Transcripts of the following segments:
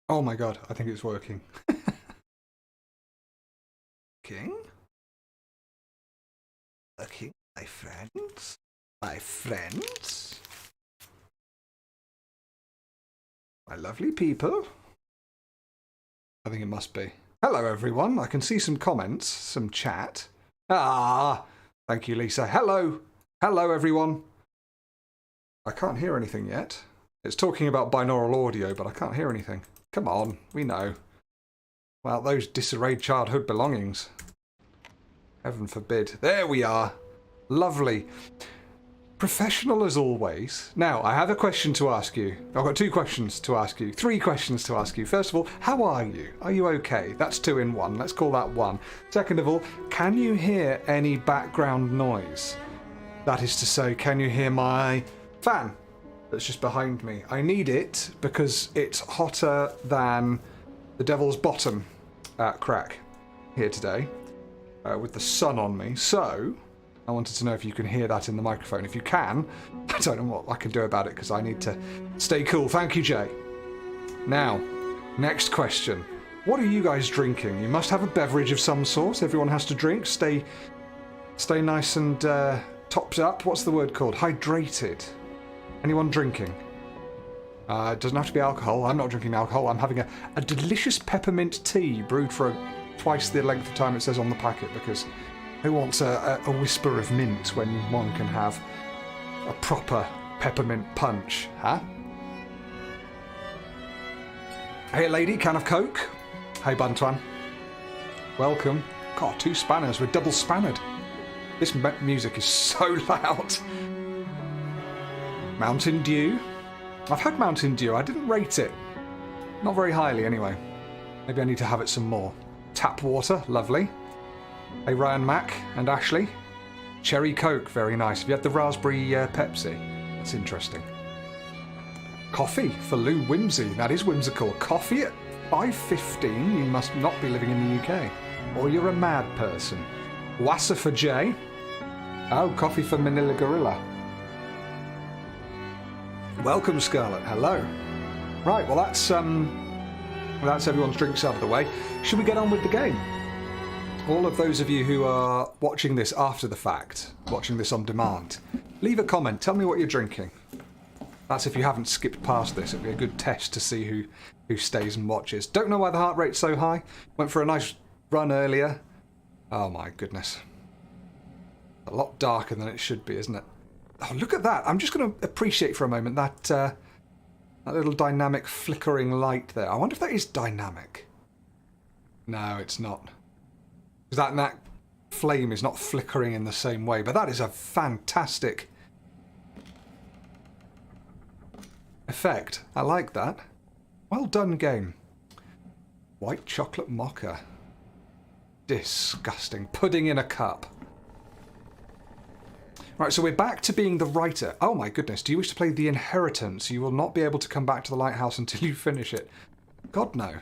Oh my god, I think it's working. King? Working, my friends? My friends? My lovely people? I think it must be. Hello everyone, I can see some comments, some chat. Ah, thank you Lisa. Hello! Hello everyone! I can't hear anything yet. It's talking about binaural audio, but I can't hear anything. Come on, we know. Well, those disarrayed childhood belongings. Heaven forbid. There we are. Lovely. Professional as always. Now, I have a question to ask you. I've got 2 questions to ask you. 3 questions to ask you. First of all, how are you? Are you okay? That's 2 in 1. Let's call that 1. Second of all, can you hear any background noise? That is to say, can you hear my fan that's just behind me? I need it because it's hotter than the Devil's Bottom at Crack here today with the sun on me. So I wanted to know if you can hear that in the microphone. If you can, I don't know what I can do about it because I need to stay cool. Thank you, Jay. Now, next question. What are you guys drinking? You must have a beverage of some sort. Everyone has to drink. Stay nice and topped up. What's the word called? Hydrated. Anyone drinking? It doesn't have to be alcohol. I'm not drinking alcohol. I'm having a delicious peppermint tea brewed for twice the length of time it says on the packet because who wants a whisper of mint when one can have a proper peppermint punch, huh? Hey lady, can of Coke? Hey Bantuan. Welcome. God, 2 spanners. We're double spannered. This music is so loud. Mountain Dew. I've had Mountain Dew. I didn't rate it. Not very highly anyway. Maybe I need to have it some more. Tap water. Lovely. Hey Ryan Mack and Ashley. Cherry Coke. Very nice. Have you had the raspberry Pepsi? That's interesting. Coffee for Lou Whimsy. That is whimsical. Coffee at 5:15. You must not be living in the UK. Or you're a mad person. Wassa for Jay. Oh, coffee for Manila Gorilla. Welcome, Scarlett. Hello. Right, well that's everyone's drinks out of the way. Should we get on with the game? All of those of you who are watching this after the fact, watching this on demand, leave a comment. Tell me what you're drinking. That's if you haven't skipped past this. It'll be a good test to see who stays and watches. Don't know why the heart rate's so high. Went for a nice run earlier. Oh my goodness. A lot darker than it should be, isn't it? Oh, look at that. I'm just going to appreciate for a moment that little dynamic flickering light there. I wonder if that is dynamic. No, it's not. Because that flame is not flickering in the same way. But that is a fantastic effect. I like that. Well done, game. White chocolate mocha. Disgusting. Pudding in a cup. Right, so we're back to being the writer. Oh my goodness, do you wish to play The Inheritance? You will not be able to come back to the lighthouse until you finish it. God, no.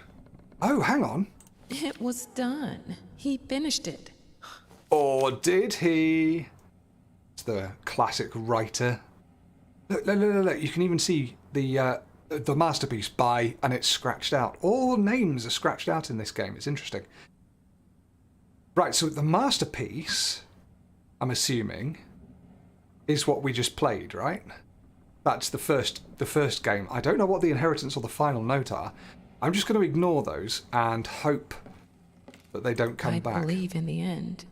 Oh, hang on. It was done. He finished it. Or did he? It's the classic writer. Look, look, look, look. You can even see the masterpiece by, and it's scratched out. All names are scratched out in this game. It's interesting. Right, so the masterpiece, I'm assuming, is what we just played, right? That's the first game. I don't know what the inheritance or the final note are. I'm just going to ignore those and hope that they don't come back. I believe in the end,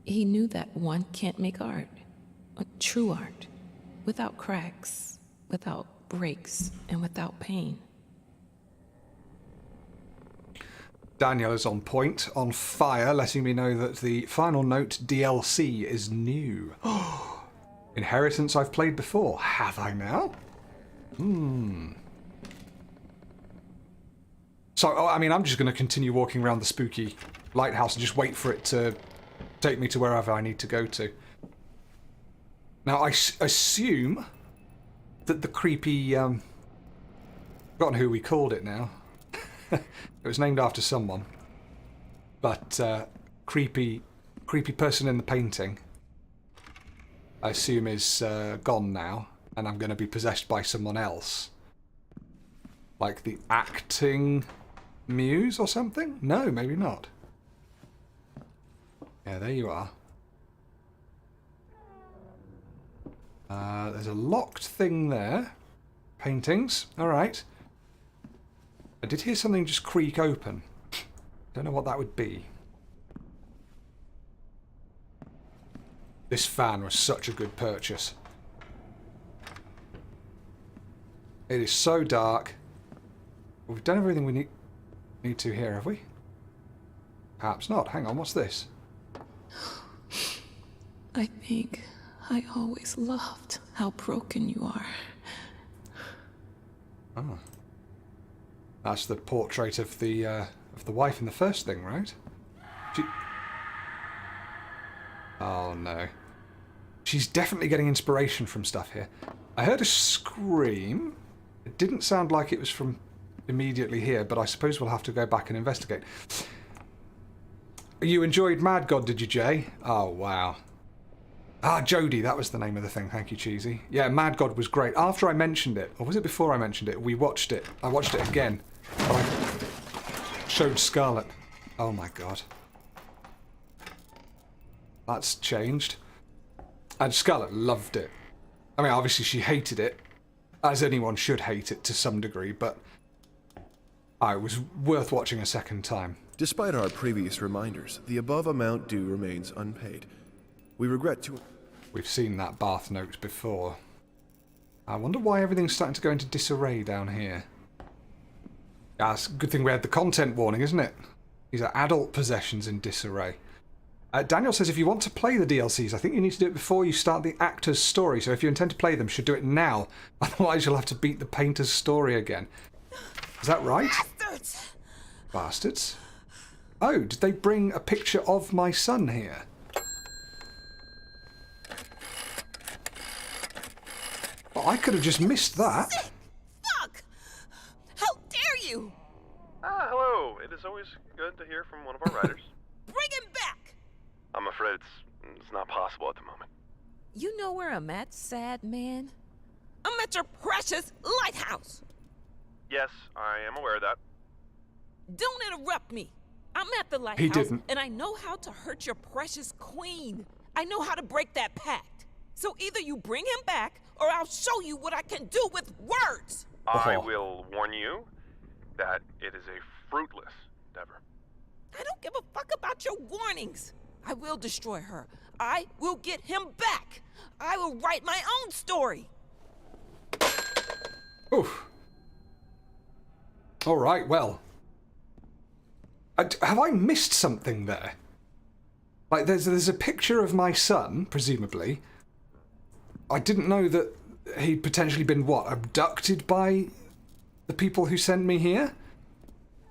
he knew that one can't make art, true art, without cracks, without breaks, and without pain. Daniel is on point, on fire, letting me know that the final note DLC is new. Inheritance I've played before. Have I now? So, I mean, I'm just going to continue walking around the spooky lighthouse and just wait for it to take me to wherever I need to go to. Now, I assume that the creepy... forgotten who we called it now. It was named after someone. But, creepy person in the painting, I assume is gone now, and I'm going to be possessed by someone else. Like the acting muse or something? No, maybe not. Yeah, there you are. There's a locked thing there. Paintings. Alright. I did hear something just creak open. Don't know what that would be. This fan was such a good purchase. It is so dark. We've done everything we need to here, have we? Perhaps not. Hang on, what's this? I think I always loved how broken you are. Oh. That's the portrait of the wife in the first thing, right? Oh no. She's definitely getting inspiration from stuff here. I heard a scream. It didn't sound like it was from immediately here, but I suppose we'll have to go back and investigate. You enjoyed Mad God, did you, Jay? Oh, wow. Ah, Jodie, that was the name of the thing. Thank you, Cheesy. Yeah, Mad God was great. After I mentioned it, or was it before I mentioned it? We watched it. I watched it again. I showed Scarlett. Oh my god. That's changed. And Scarlett loved it. I mean, obviously she hated it, as anyone should hate it to some degree, but it was worth watching a second time. Despite our previous reminders, the above amount due remains unpaid. We regret to... We've seen that Bath note before. I wonder why everything's starting to go into disarray down here. Yeah, it's a good thing we had the content warning, isn't it? These are adult possessions in disarray. Daniel says if you want to play the DLCs, I think you need to do it before you start the actor's story. So if you intend to play them, you should do it now. Otherwise you'll have to beat the painter's story again. Is that right? Bastards! Bastards? Oh, did they bring a picture of my son here? Well, I could have just missed that. Fuck! How dare you! Hello. It is always good to hear from one of our writers. Bring him back! I'm afraid it's not possible at the moment. You know where I'm at, sad man? I'm at your precious lighthouse! Yes, I am aware of that. Don't interrupt me! I'm at the lighthouse, He didn't. and I know how to hurt your precious queen. I know how to break that pact. So either you bring him back, or I'll show you what I can do with words! I will warn you that it is a fruitless endeavor. I don't give a fuck about your warnings. I will destroy her. I will get him back. I will write my own story. Oof. All right, well. Have I missed something there? Like, there's a picture of my son, presumably. I didn't know that he'd potentially been, what, abducted by the people who sent me here?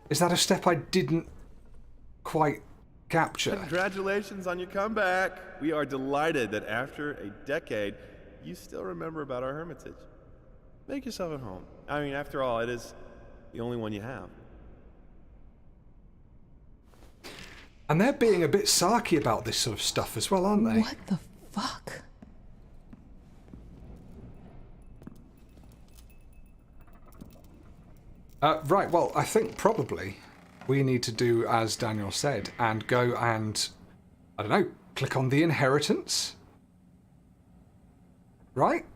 Is that a step I didn't quite capture? Congratulations on your comeback. We are delighted that after a decade, you still remember about our hermitage. Make yourself at home. I mean, after all, it is the only one you have. And they're being a bit sarky about this sort of stuff as well, aren't they? What the fuck? Right, well, I think probably we need to do as Daniel said and go and, I don't know, click on the inheritance? Right?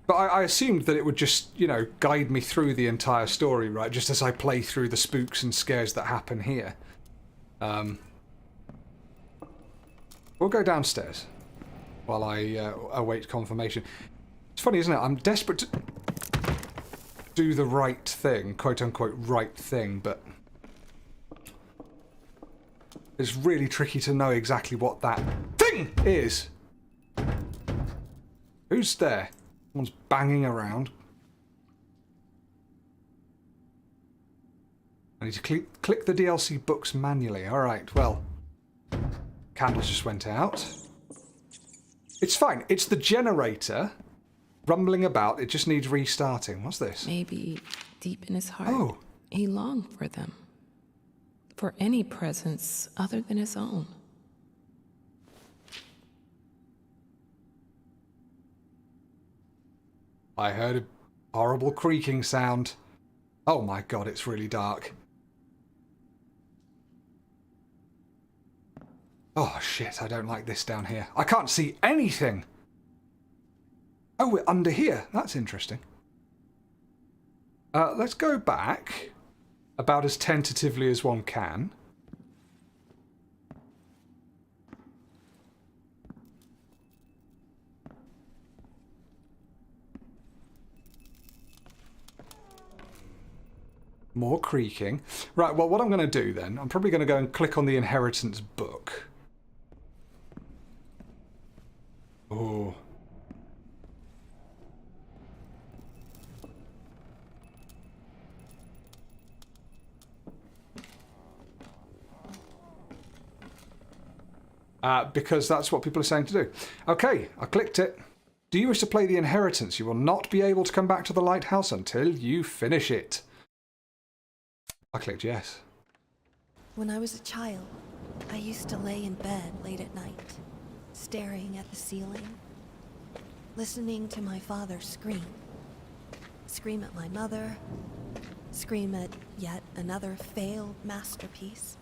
But I assumed that it would just, you know, guide me through the entire story, right? Just as I play through the spooks and scares that happen here. We'll go downstairs while I await confirmation. It's funny, isn't it? I'm desperate to do the right thing, quote-unquote right thing, but it's really tricky to know exactly what that thing is. Who's there? Someone's banging around. I need to click the DLC books manually. Alright, well, candles just went out. It's fine. It's the generator rumbling about. It just needs restarting. What's this? Maybe deep in his heart, Oh. he longed for them. For any presence other than his own. I heard a horrible creaking sound. Oh my god, it's really dark. Oh shit, I don't like this down here. I can't see anything! Oh, we're under here. That's interesting. Let's go back about as tentatively as one can. More creaking. Right, well, what I'm going to do then, I'm probably going to go and click on the inheritance book. Oh. Because that's what people are saying to do. Okay, I clicked it. Do you wish to play the inheritance? You will not be able to come back to the lighthouse until you finish it. I clicked yes. When I was a child, I used to lay in bed late at night, staring at the ceiling, listening to my father scream. Scream at my mother, scream at yet another failed masterpiece.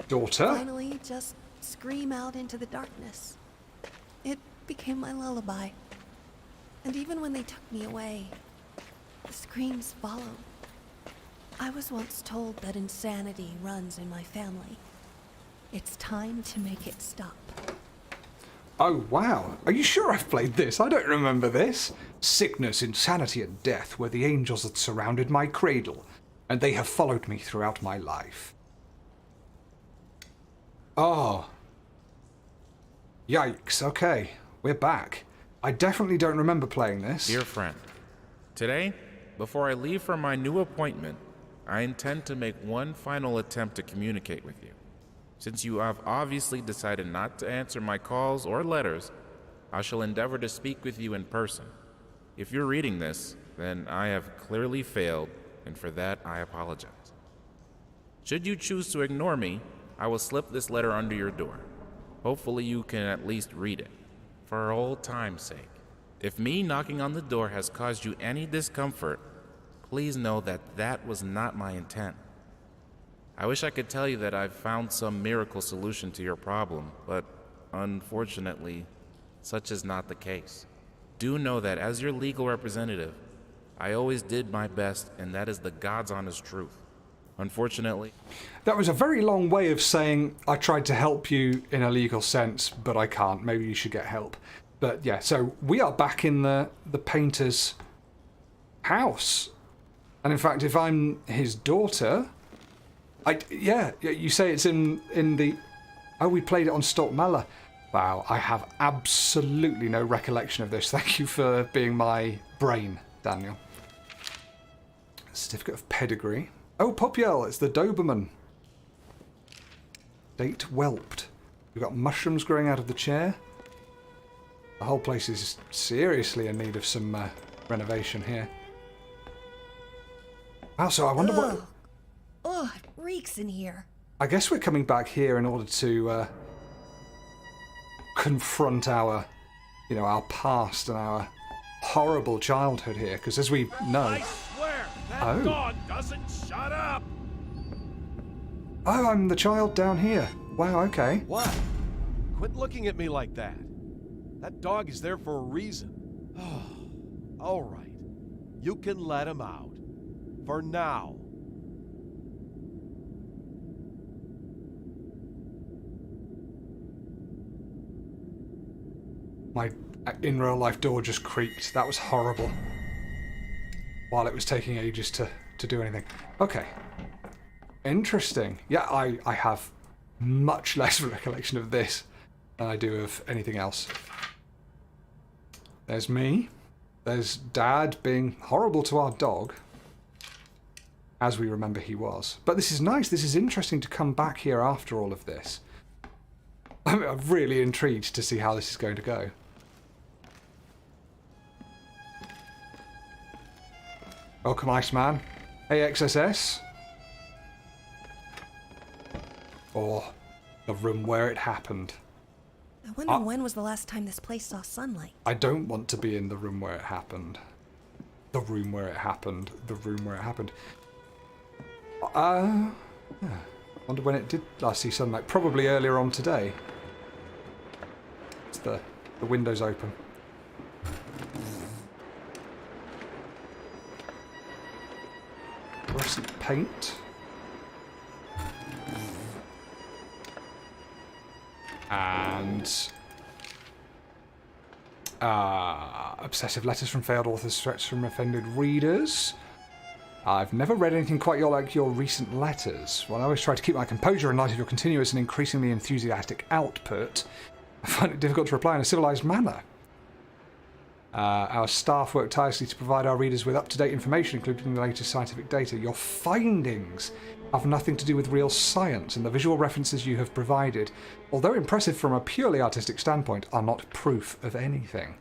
Daughter? Finally, just scream out into the darkness. It became my lullaby. And even when they took me away, the screams followed. I was once told that insanity runs in my family. It's time to make it stop. Oh, wow. Are you sure I've played this? I don't remember this. Sickness, insanity, and death were the angels that surrounded my cradle, and they have followed me throughout my life. Oh. Yikes, okay. We're back. I definitely don't remember playing this. Dear friend, today, before I leave for my new appointment, I intend to make one final attempt to communicate with you. Since you have obviously decided not to answer my calls or letters, I shall endeavor to speak with you in person. If you're reading this, then I have clearly failed, and for that I apologize. Should you choose to ignore me, I will slip this letter under your door. Hopefully you can at least read it, for old time's sake. If me knocking on the door has caused you any discomfort, please know that that was not my intent. I wish I could tell you that I've found some miracle solution to your problem, but unfortunately, such is not the case. Do know that as your legal representative, I always did my best, and that is the God's honest truth. Unfortunately... That was a very long way of saying I tried to help you in a legal sense, but I can't. Maybe you should get help. But yeah, so we are back in the painter's house. And in fact, if I'm his daughter... Yeah, you say it's in the... Oh, we played it on Stortmala. Wow, I have absolutely no recollection of this. Thank you for being my brain, Daniel. Certificate of Pedigree. Oh, Popyel, it's the Doberman. Date whelped. We've got mushrooms growing out of the chair. The whole place is seriously in need of some renovation here. Wow, so I wonder what... Ugh, it reeks in here. I guess we're coming back here in order to confront our, our past and our horrible childhood here, because as we know... I swear, that dog doesn't shut up! Oh, I'm the child down here. Wow, okay. What? Quit looking at me like that. That dog is there for a reason. All right. You can let him out. For now. My in real life door just creaked. That was horrible. While it was taking ages to do anything. Okay. Interesting. Yeah, I have much less recollection of this than I do of anything else. There's me. There's Dad being horrible to our dog. As we remember he was. But this is nice. This is interesting to come back here after all of this. I'm really intrigued to see how this is going to go. Welcome, Iceman. Hey, XSS. Or the room where it happened. I wonder when was the last time this place saw sunlight? I don't want to be in the room where it happened. The room where it happened. The room where it happened. Yeah. Wonder when it did last see sunlight. Probably earlier on today. It's the window's open. Fluorescent paint. And obsessive letters from failed authors, threats from offended readers. I've never read anything quite like your recent letters. While I always try to keep my composure in light of your continuous and increasingly enthusiastic output, I find it difficult to reply in a civilized manner. Our staff work tirelessly to provide our readers with up-to-date information, including the latest scientific data. Your findings have nothing to do with real science, and the visual references you have provided, although impressive from a purely artistic standpoint, are not proof of anything.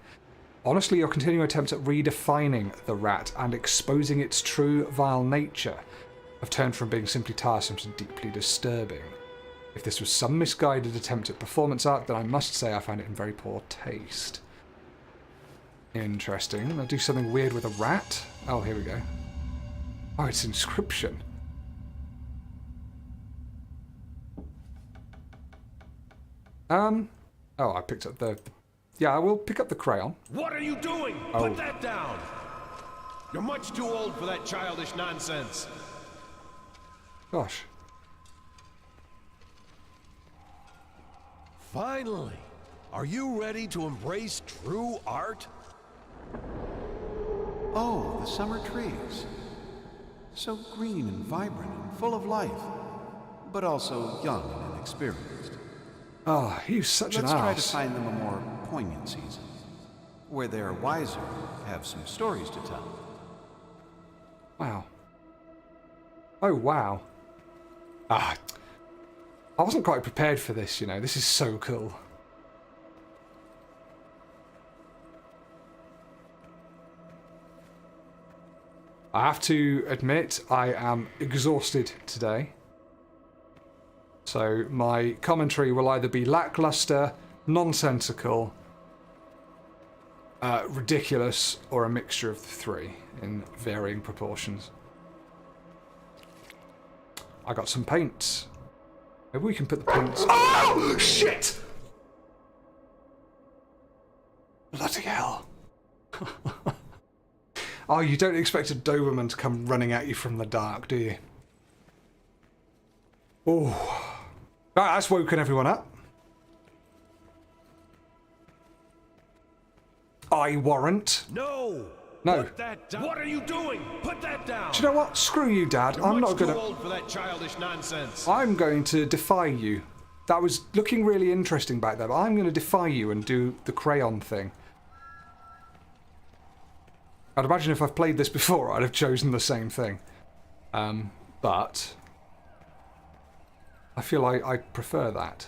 Honestly, your continuing attempts at redefining the rat and exposing its true vile nature have turned from being simply tiresome to deeply disturbing. If this was some misguided attempt at performance art, then I must say I find it in very poor taste. Interesting. I'll do something weird with a rat. Oh, here we go. Oh, it's inscription. Oh, I picked up the... Yeah, I will pick up the crayon. What are you doing? Oh. Put that down! You're much too old for that childish nonsense. Gosh. Finally! Are you ready to embrace true art? Oh, the summer trees. So green and vibrant and full of life, but also young and inexperienced. Oh, he's such Let's an try to ass. find them a more poignant season, where they're wiser, have some stories to tell. Wow. Oh, wow. I wasn't quite prepared for this, you know. This is so cool. I have to admit, I am exhausted today. So my commentary will either be lackluster, nonsensical, ridiculous, or a mixture of the three in varying proportions. I got some paints. Maybe we can put the paints... Oh, shit! Bloody hell. Oh, you don't expect a Doberman to come running at you from the dark, do you? Oh. Right, that's woken everyone up. I warrant. No! No. Put that down. What are you doing? Put that down! Do you know what? Screw you, Dad. You're I'm much not gonna... too old for that childish nonsense. I'm going to defy you. That was looking really interesting back there, but I'm going to defy you and do the crayon thing. I'd imagine if I've played this before, I'd have chosen the same thing. But I feel I prefer that.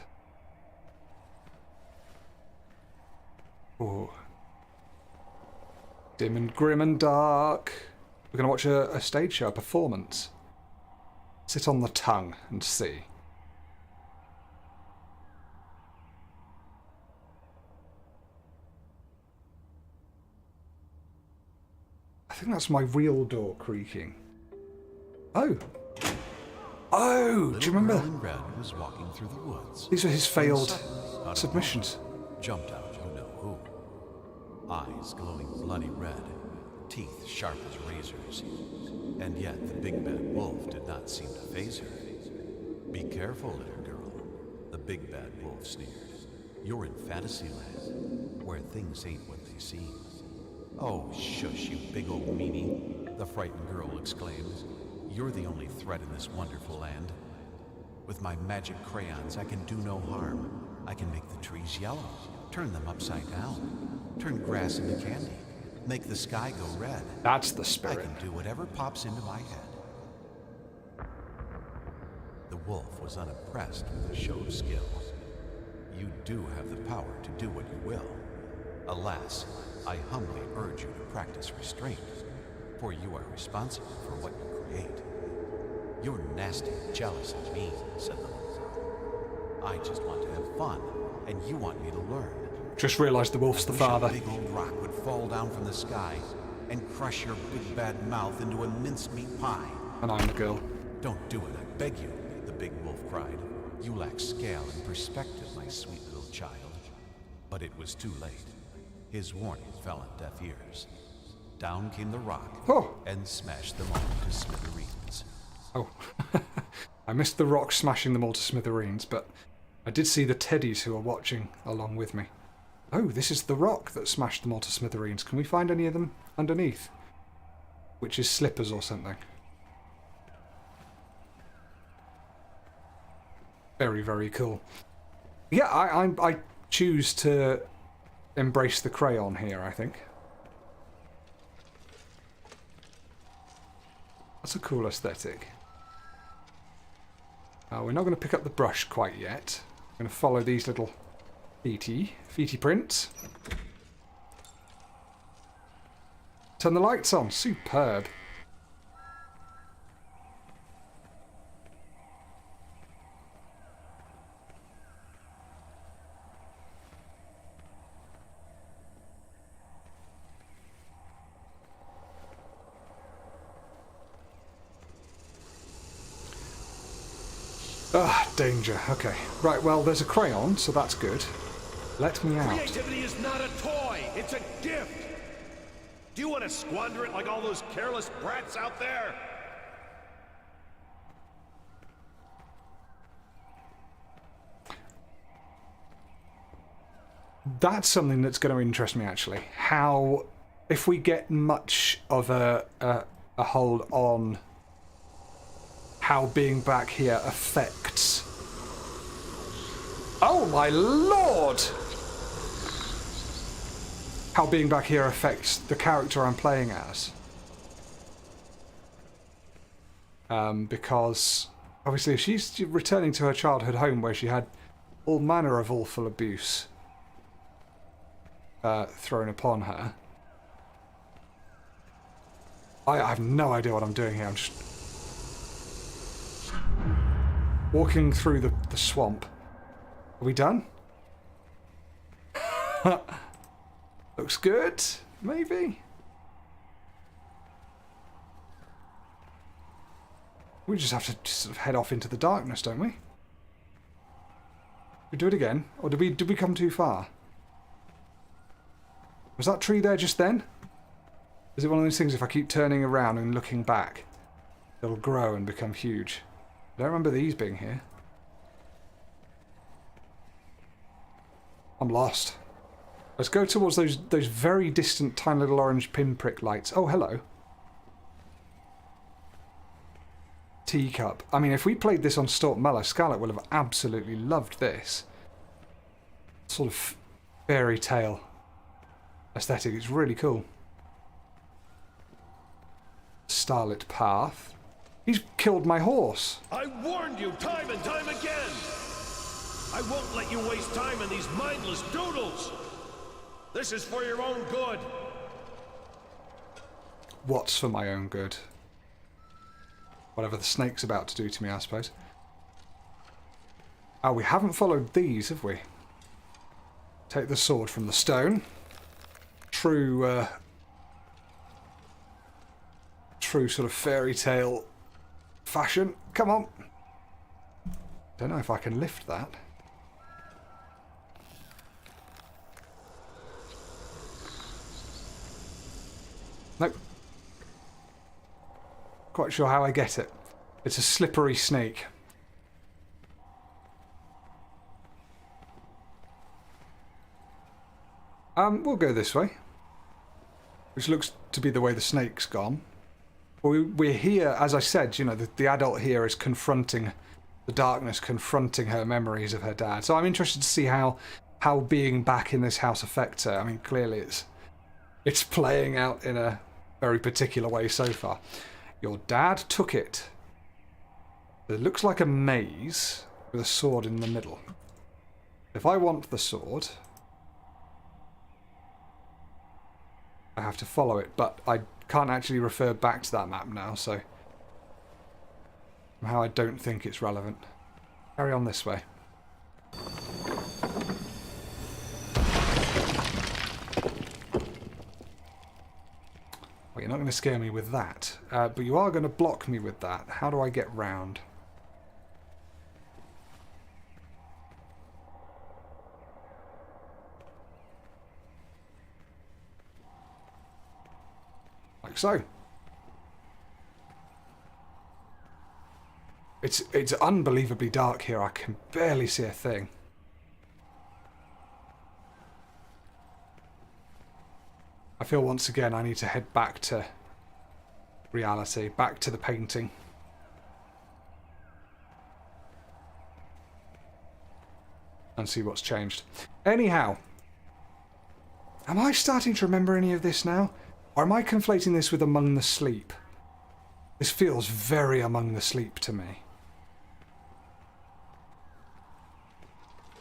Oh. Dim and grim and dark. We're going to watch a stage show, a performance. Sit on the tongue and see. I think that's my real door creaking. Oh. Oh, do you remember? Little girl in red was walking through the woods. These are his failed Suddenly, out of submissions. nowhere, jumped out you know who. Eyes glowing bloody red, teeth sharp as razors. And yet the big bad wolf did not seem to faze her. Be careful, little girl, the big bad wolf sneered. You're in Fantasyland, where things ain't what they seem. Oh, shush, you big old meanie, the frightened girl exclaims. You're the only threat in this wonderful land. With my magic crayons, I can do no harm. I can make the trees yellow, turn them upside down, turn grass into candy, make the sky go red. That's the I spirit. can do whatever pops into my head. The wolf was unimpressed with the show of skill. You do have the power to do what you will. Alas, I humbly urge you to practice restraint, for you are responsible for what you create. You're nasty, jealous, and mean, said the wolf. I just want to have fun, and you want me to learn. Just realised the wolf's the Wish father. a big old rock would fall down from the sky and crush your big bad mouth into a mincemeat pie. And I'm the girl. Don't do it, I beg you, the big wolf cried. You lack scale and perspective, my sweet little child. But it was too late. His warning fell on deaf ears. Down came the rock and smashed them all to smithereens. Oh, I missed the rock smashing them all to smithereens, but I did see the teddies who are watching along with me. Oh, this is the rock that smashed them all to smithereens. Can we find any of them underneath? Which is slippers or something. Very, very cool. Yeah, I choose to embrace the crayon here, I think. That's a cool aesthetic. We're not going to pick up the brush quite yet. We're going to follow these little feety prints. Turn the lights on. Superb. Ah, danger. Okay. Right, well, there's a crayon, so that's good. Let me out. Creativity is not a toy, it's a gift. Do you want to squander it like all those careless brats out there? That's something that's going to interest me, actually. How, if we get much of a hold on how being back here affects... Oh my lord! How being back here affects the character I'm playing as. Because, obviously, if she's returning to her childhood home where she had all manner of awful abuse thrown upon her. I have no idea what I'm doing here. I'm just walking through the swamp. Are we done? Looks good, maybe? We just have to sort of head off into the darkness, don't we? We do it again? Or did we come too far? Was that tree there just then? Is it one of those things if I keep turning around and looking back, it'll grow and become huge? I don't remember these being here. I'm lost. Let's go towards those very distant tiny little orange pinprick lights. Oh, hello. Teacup. I mean, if we played this on Stork Muller, Scarlet would have absolutely loved this. Sort of fairy tale aesthetic. It's really cool. Starlit path. He's killed my horse. I warned you time and time again! I won't let you waste time in these mindless doodles! This is for your own good! What's for my own good? Whatever the snake's about to do to me, I suppose. Oh, we haven't followed these, have we? Take the sword from the stone. True, true sort of fairy tale fashion. Come on. Don't know if I can lift that. Nope. Quite sure how I get it. It's a slippery snake. We'll go this way. Which looks to be the way the snake's gone. We're here, as I said, you know, the adult here is confronting the darkness, confronting her memories of her dad. So I'm interested to see how being back in this house affects her. I mean, clearly it's playing out in a very particular way so far. Your dad took it. It looks like a maze with a sword in the middle. If I want the sword, I have to follow it, but I can't actually refer back to that map now, so somehow I don't think it's relevant. Carry on this way. Well, you're not going to scare me with that. But you are going to block me with that. How do I get round? Like so. It's unbelievably dark here. I can barely see a thing. I feel once again I need to head back to reality, back to the painting. And see what's changed. Anyhow, am I starting to remember any of this now? Or am I conflating this with Among the Sleep? This feels very Among the Sleep to me.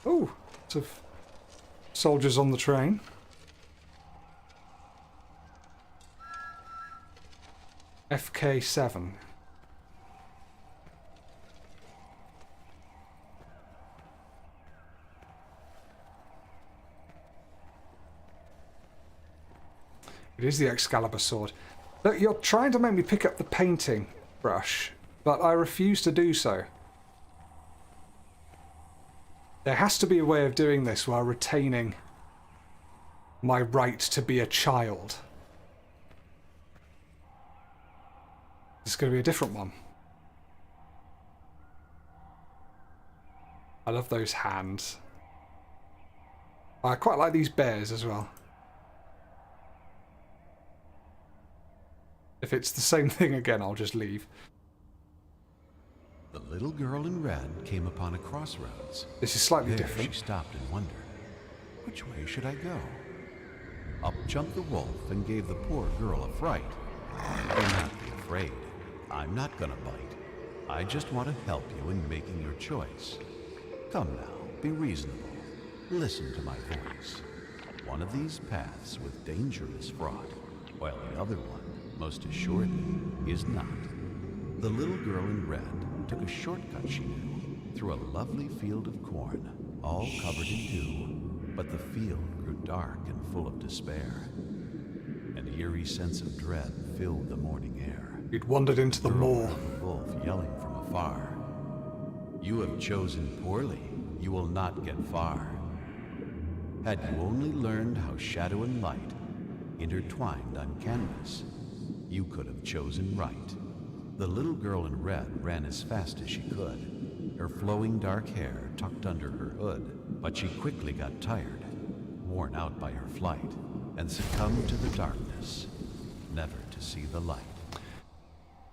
Oh, lots of soldiers on the train. FK7. It is the Excalibur sword. Look, you're trying to make me pick up the painting brush, but I refuse to do so. There has to be a way of doing this while retaining my right to be a child. This is going to be a different one. I love those hands. I quite like these bears as well. If it's the same thing again, I'll just leave. The little girl in red came upon a crossroads. This is slightly There different. she stopped and wondered, which way should I go? Up jumped the wolf and gave the poor girl a fright. Do not be afraid. I'm not gonna bite. I just want to help you in making your choice. Come now, be reasonable. Listen to my voice. One of these paths with danger is fraught, while the other one, most assuredly, is not. The little girl in red took a shortcut she knew through a lovely field of corn, all covered in dew, but the field grew dark and full of despair. An eerie sense of dread filled the morning air. You'd wandered into the moor. The wolf yelling from afar. You have chosen poorly. You will not get far. Had you only learned how shadow and light intertwined on canvas, you could have chosen right. The little girl in red ran as fast as she could, her flowing dark hair tucked under her hood, but she quickly got tired, worn out by her flight, and succumbed to the darkness, never to see the light.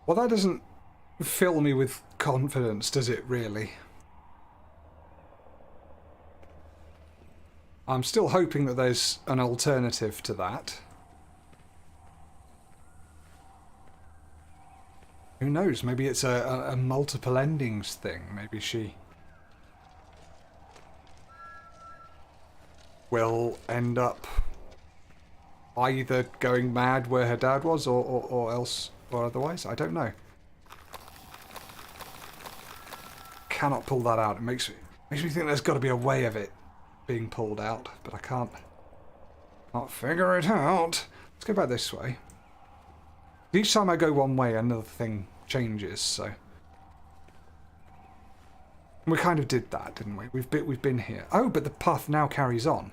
Well, that doesn't fill me with confidence, does it really? I'm still hoping that there's an alternative to that. Who knows? Maybe it's a multiple endings thing. Maybe she will end up either going mad where her dad was or else or otherwise. I don't know. Cannot pull that out. It makes me think there's got to be a way of it being pulled out, but I can't figure it out. Let's go back this way. Each time I go one way, another thing changes, so... We kind of did that, didn't we? We've been here. Oh, but the path now carries on.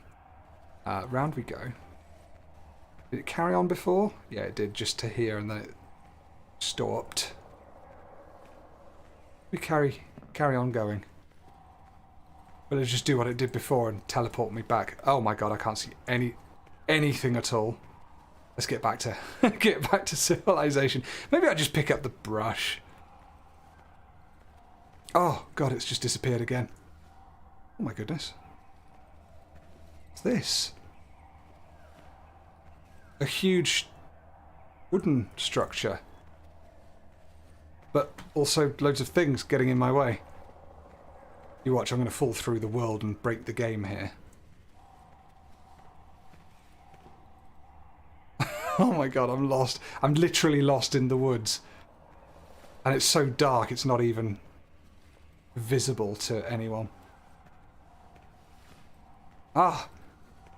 Round we go. Did it carry on before? Yeah, it did, just to here, and then it stopped. We carry on going. Will it just do what it did before and teleport me back? Oh my god, I can't see anything at all. Let's get back to get back to civilization. Maybe I just pick up the brush. Oh god, it's just disappeared again. Oh my goodness. What's this? A huge wooden structure. But also loads of things getting in my way. You watch, I'm going to fall through the world and break the game here. Oh my god, I'm lost. I'm literally lost in the woods. And it's so dark, it's not even visible to anyone. Ah!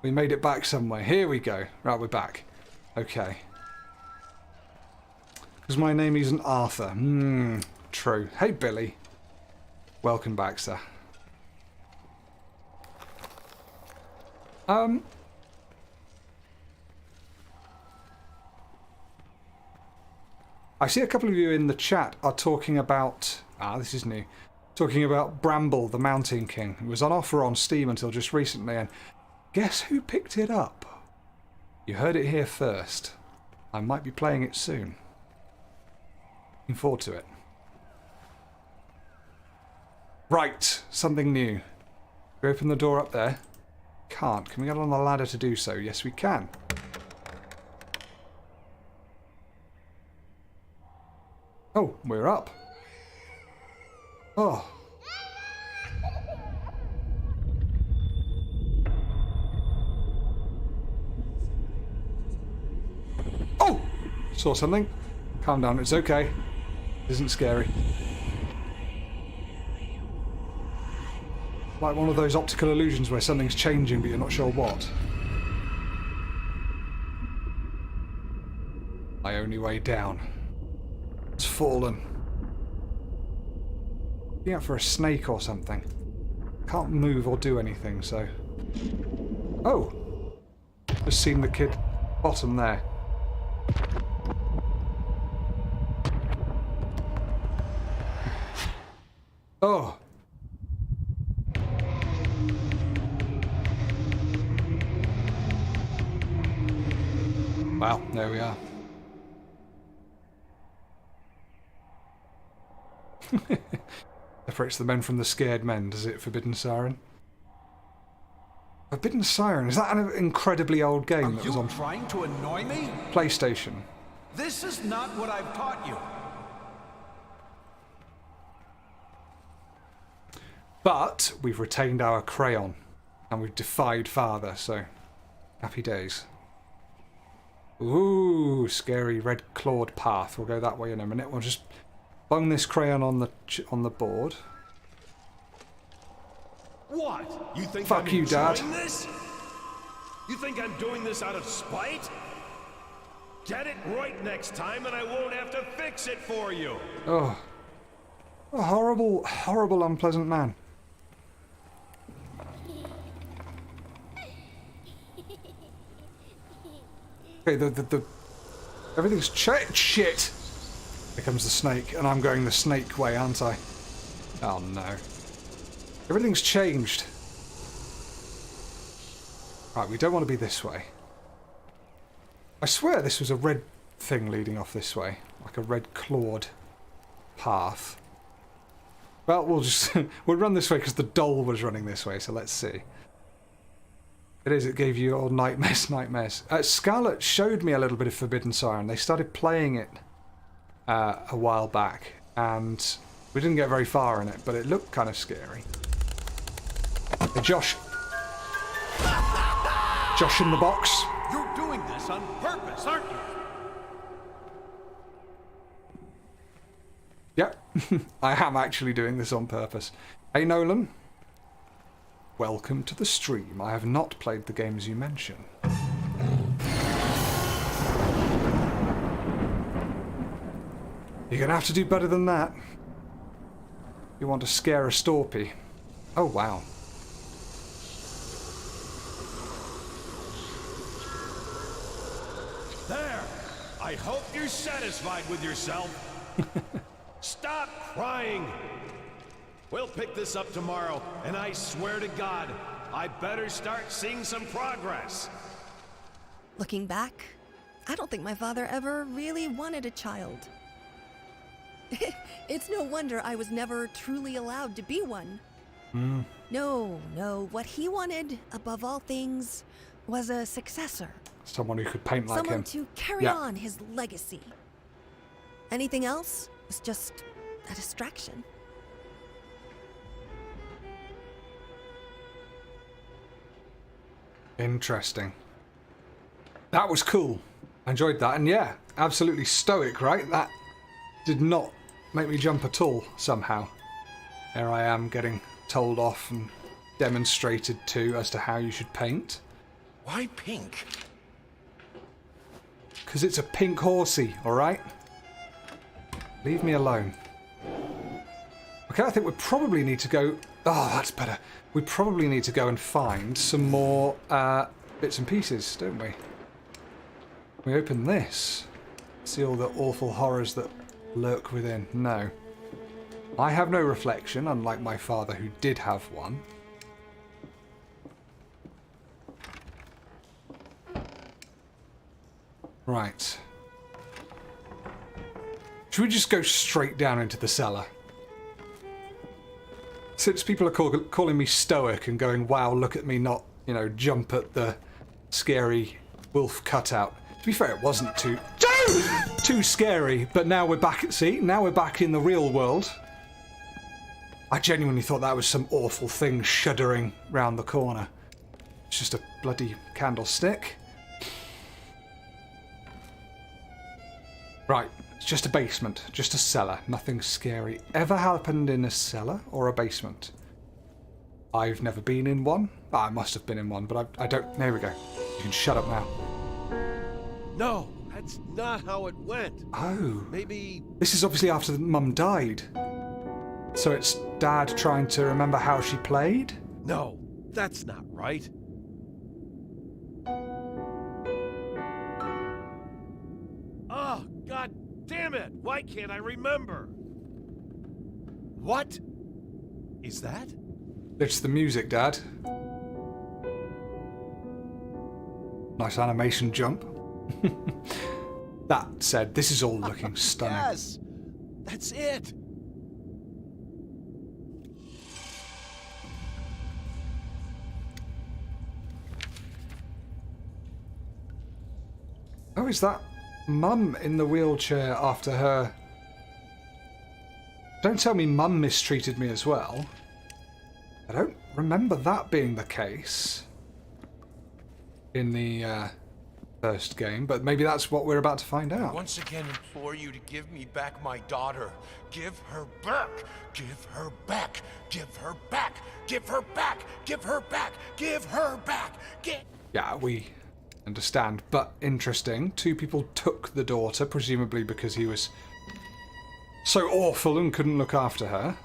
We made it back somewhere. Here we go. Right, we're back. Okay. Because my name isn't Arthur. True. Hey, Billy. Welcome back, sir. I see a couple of you in the chat are talking about... this is new. Talking about Bramble, the Mountain King. It was on offer on Steam until just recently, and guess who picked it up? You heard it here first. I might be playing it soon. Looking forward to it. Right, something new. Can we open the door up there? Can't. Can we get on the ladder to do so? Yes, we can. Oh, we're up. Oh. Oh! Saw something. Calm down, it's okay. It isn't scary. Like one of those optical illusions where something's changing but you're not sure what. My only way down. It's fallen. Looking out for a snake or something. Can't move or do anything, so... Oh! Just seen the kid bottom there. Oh! Wow, there we are. Separates the men from the scared men, does it, Forbidden Siren? Forbidden Siren, is that an incredibly old game that was on trying to annoy me? PlayStation? This is not what I've taught you. But we've retained our crayon and we've defied father, so happy days. Ooh, scary red clawed path. We'll go that way in a minute. We'll just bung this crayon on the board. What? You think Fuck I'm you, Dad. enjoying this? You think I'm doing this out of spite? Get it right next time and I won't have to fix it for you. Oh. A horrible, horrible, unpleasant man. Okay, everything's shit. Here comes the snake, and I'm going the snake way, aren't I? Oh no. Everything's changed. Right, we don't want to be this way. I swear this was a red thing leading off this way. Like a red clawed path. Well, we'll just... we'll run this way because the doll was running this way, so let's see. It is, it gave you all nightmares. Scarlet showed me a little bit of Forbidden Siren. They started playing it a while back, and we didn't get very far in it, but it looked kind of scary. Hey, Josh. Josh in the box. You're doing this on purpose, aren't you? Yep, I am actually doing this on purpose. Hey, Nolan. Welcome to the stream. I have not played the games you mention. You're gonna have to do better than that. You want to scare a Storpy. Oh, wow. There! I hope you're satisfied with yourself. Stop crying! We'll pick this up tomorrow, and I swear to God, I better start seeing some progress. Looking back, I don't think my father ever really wanted a child. It's no wonder I was never truly allowed to be one. No, what he wanted, above all things, was a successor. Someone who could paint like Someone him. to carry on his legacy. Anything else was just a distraction. Interesting. That was cool. I enjoyed that. And yeah, absolutely stoic, right? That did not make me jump at all, somehow. There I am getting told off and demonstrated to as to how you should paint. Why pink? Because it's a pink horsey, alright? Leave me alone. Okay, I think we probably need to go... Oh, that's better. We probably need to go and find some more bits and pieces, don't we? We open this. See all the awful horrors that lurk within. No. I have no reflection, unlike my father who did have one. Right. Should we just go straight down into the cellar? Since people are calling me stoic and going, wow, look at me not, you know, jump at the scary wolf cutout. To be fair, it wasn't too scary, but now we're back, see, now we're back in the real world. I genuinely thought that was some awful thing shuddering round the corner. It's just a bloody candlestick. Right, it's just a basement, just a cellar. Nothing scary ever happened in a cellar or a basement. I've never been in one. I must have been in one, but I don't... There we go. You can shut up now. No, that's not how it went. Oh. Maybe... This is obviously after Mum died. So it's Dad trying to remember how she played? No, that's not right. Oh, God damn it! Why can't I remember? What is that? It's the music, Dad. Nice animation jump. That said, this is all looking stunning. Yes! That's it! Oh, is that Mum in the wheelchair after her? Don't tell me Mum mistreated me as well. I don't remember that being the case in the first game, but maybe that's what we're about to find out. Once again implore you to give me back my daughter. Give her back. Give her back. Give her back. Give her back. Give her back. Give her back. Yeah, we understand, but interesting. Two people took the daughter, presumably because he was so awful and couldn't look after her.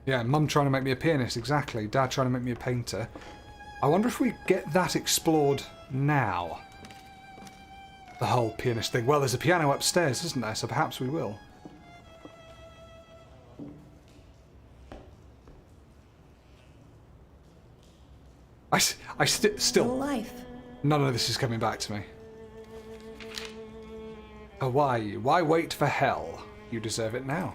Yeah, Mum trying to make me a pianist, exactly. Dad trying to make me a painter. I wonder if we get that explored now. The whole pianist thing. Well, there's a piano upstairs, isn't there? So perhaps we will. I still... Life. None of this is coming back to me. Hawaii. Why wait for hell? You deserve it now.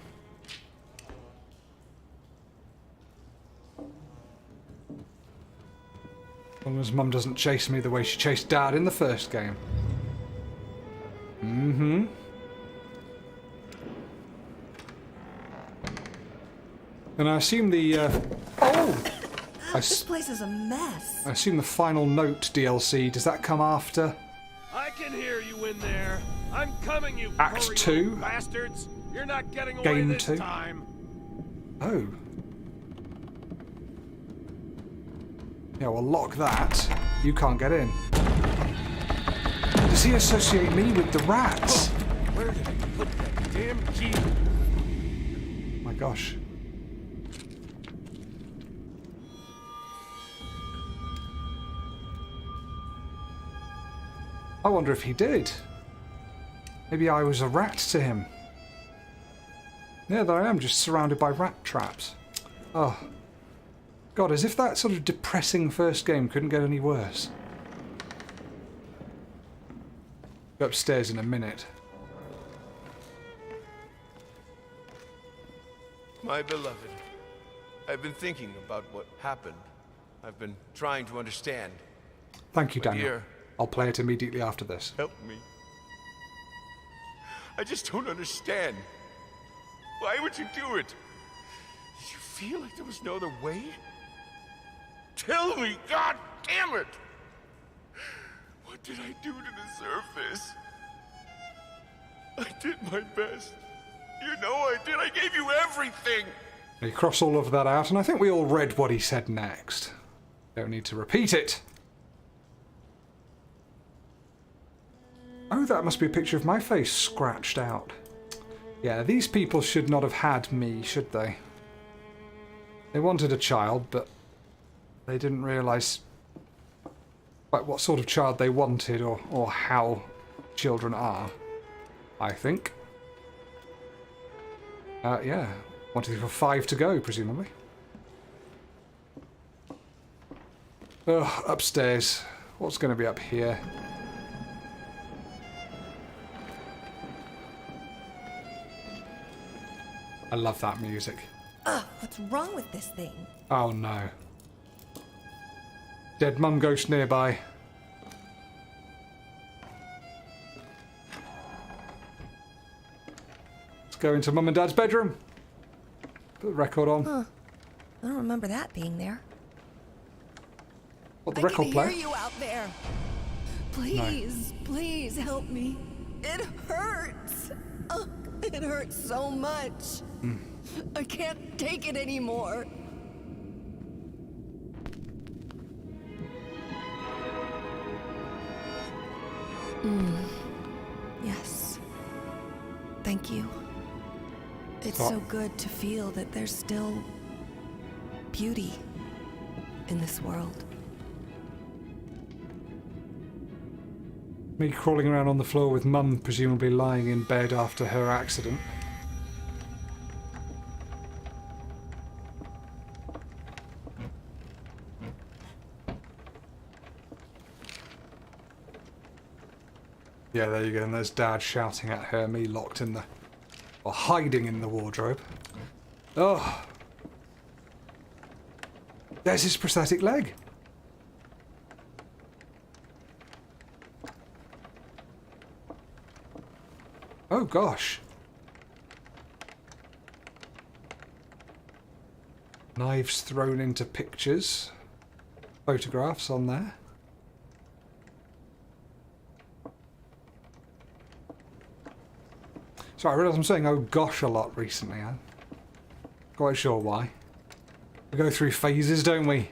As long as Mum doesn't chase me the way she chased Dad in the first game. Mm-hmm. And I assume the... Oh! This place is a mess. I assume the Final Note DLC, does that come after? I can hear you in there. I'm coming, you Act furry 2? little bastards. You're not getting away Game this 2? time. Oh. Yeah, well, lock that. You can't get in. Does he associate me with the rats? Where did I put that damn key? My gosh. I wonder if he did. Maybe I was a rat to him. Yeah, there I am, just surrounded by rat traps. Oh. God, as if that sort of depressing first game couldn't get any worse. Go upstairs in a minute. My beloved, I've been thinking about what happened. I've been trying to understand. Thank you, My Daniel. dear, I'll play it immediately after this. help me. I just don't understand. Why would you do it? Did you feel like there was no other way? Tell me, God damn it! What did I do to deserve this? I did my best. You know I did. I gave you everything. He crossed all of that out, and I think we all read what he said next. Don't need to repeat it. Oh, that must be a picture of my face scratched out. Yeah, these people should not have had me, should they? They wanted a child, but they didn't realise what sort of child they wanted or how children are, I think. Yeah, 1, 2, 3, 4, 5 to go, presumably. Ugh, upstairs. What's going to be up here? I love that music. Ugh, what's wrong with this thing? Oh no. Dead mum ghost nearby. Let's go into mum and dad's bedroom. Put the record on. Huh. I don't remember that being there. What, the record player? I can hear you out there. Please, please help me. It hurts. Ugh, it hurts so much. I can't take it anymore. Yes. Thank you. It's so good to feel that there's still beauty in this world. Me crawling around on the floor with mum presumably lying in bed after her accident. Yeah, there you go, and there's Dad shouting at her, me locked in the... or hiding in the wardrobe. Oh. There's his prosthetic leg. Oh gosh. Knives thrown into pictures. Photographs on there. So I realise I'm saying oh gosh a lot recently. I'm quite sure why. We go through phases, don't we?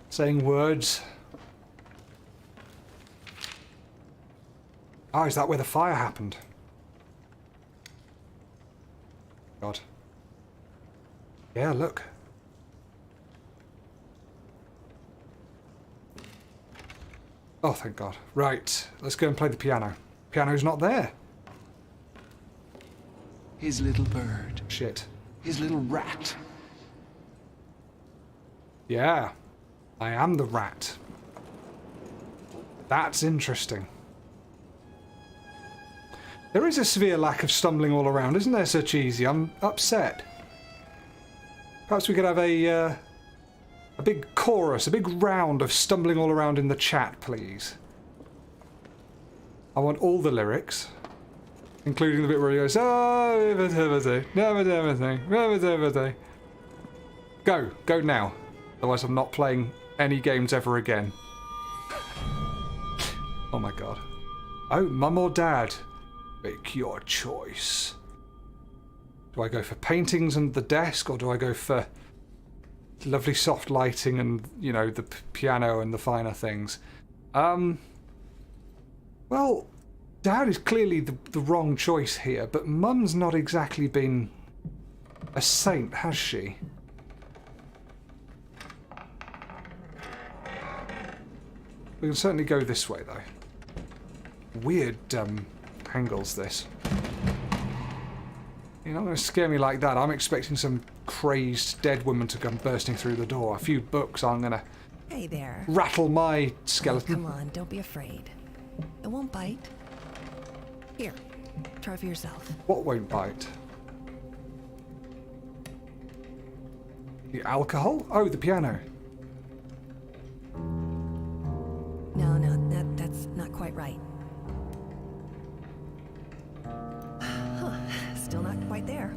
Saying words. Oh, is that where the fire happened? God. Yeah, look. Oh, thank God. Right, let's go and play the piano. Piano's not there. His little bird. Shit. His little rat. Yeah, I am the rat. That's interesting. There is a severe lack of stumbling all around, isn't there, Sir Cheesy? I'm upset. Perhaps we could have a big chorus, a big round of stumbling all around in the chat, please. I want all the lyrics, including the bit where he goes, oh, never. Go now. Otherwise I'm not playing any games ever again. Oh my God. Oh, mum or dad? Make your choice. Do I go for paintings and the desk, or do I go for lovely soft lighting and, you know, the piano and the finer things? Well, Dad is clearly the wrong choice here, but Mum's not exactly been a saint, has she? We can certainly go this way, though. Weird, angles, this. You're not going to scare me like that. I'm expecting some crazed dead woman to come bursting through the door. A few books aren't going to Hey there. rattle my skeleton. Come on, don't be afraid. It won't bite. Here, try for yourself. What won't bite? The alcohol? Oh, the piano. No, that's not quite right. Still not quite there.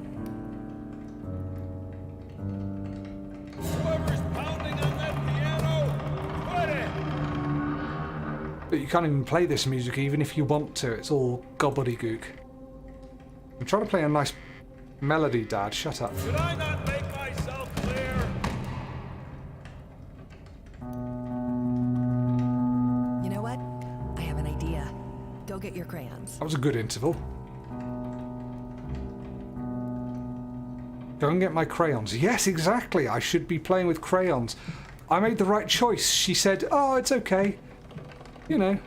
Whoever's pounding on that piano, quit it! But you can't even play this music even if you want to. It's all gobbledygook. I'm trying to play a nice melody, Dad. Shut up. Did I not make myself clear? You know what? I have an idea. Go get your hands. That was a good interval. Go and get my crayons. Yes, exactly. I should be playing with crayons. I made the right choice. She said, oh, it's okay. You know,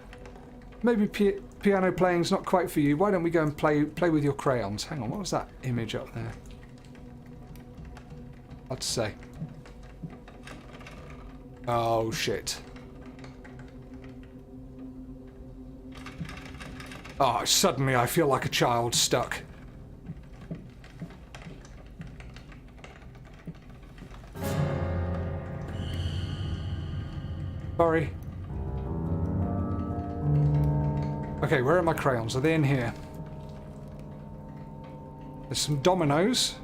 maybe piano playing's not quite for you. Why don't we go and play with your crayons? Hang on, what was that image up there? Let's say. Oh, shit. Oh, suddenly I feel like a child stuck. Sorry. Okay, where are my crayons? Are they in here? There's some dominoes.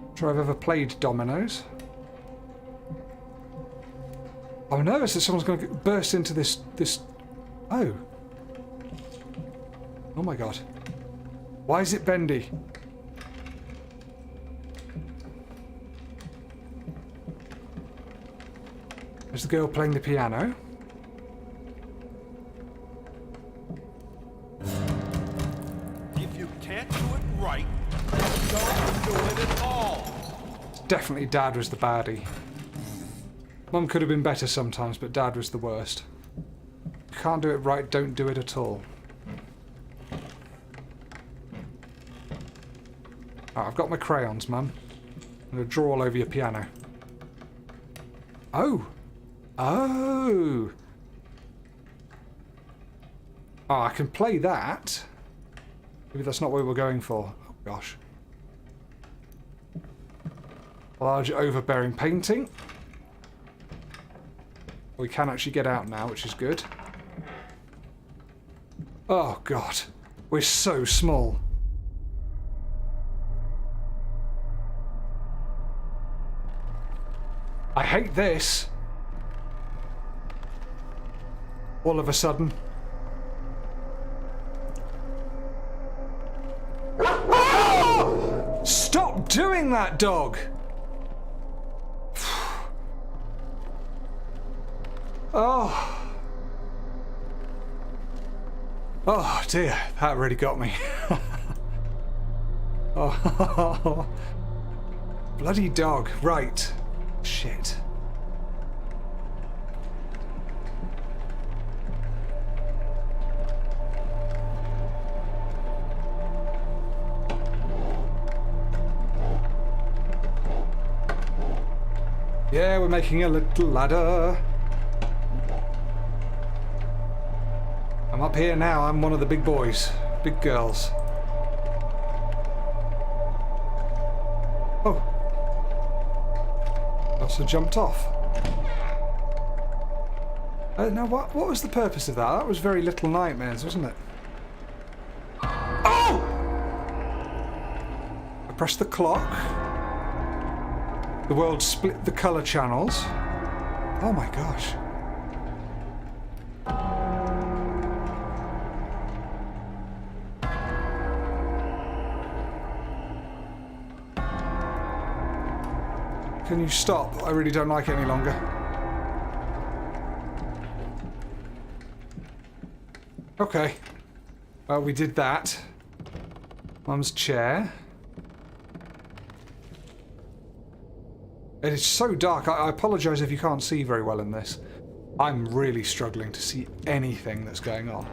Not sure I've ever played dominoes. I'm nervous that someone's going to burst into this... Oh. Oh my god. Why is it bendy? There's the girl playing the piano. If you can't do it right, don't do it at all. Definitely Dad was the baddie. Mum could have been better sometimes, but Dad was the worst. Can't do it right, don't do it at all. Right, I've got my crayons, Mum. I'm going to draw all over your piano. Oh! Oh! Oh, I can play that. Maybe that's not what we were going for. Oh, gosh. Large overbearing painting. We can actually get out now, which is good. Oh, God. We're so small. I hate this. All of a sudden. Oh! Stop doing that, dog! Oh. Oh dear, that really got me. Oh. Bloody dog, right. Shit. Yeah, we're making a little ladder. I'm up here now, I'm one of the big boys. Big girls. Oh. Also jumped off. Now what was the purpose of that? That was very Little Nightmares, wasn't it? Oh! I pressed the clock. The world split the colour channels. Oh my gosh. Can you stop? I really don't like it any longer. Okay. Well, we did that. Mum's chair. It is so dark. I apologise if you can't see very well in this. I'm really struggling to see anything that's going on.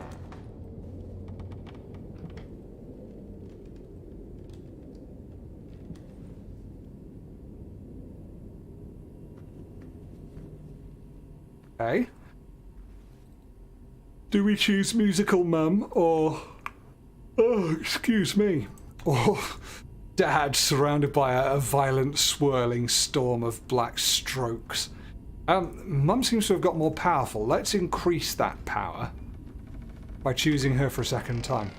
Okay. Do we choose musical Mum or... Oh, excuse me. Or Dad surrounded by a violent swirling storm of black strokes? Mum seems to have got more powerful. Let's increase that power by choosing her for a second time.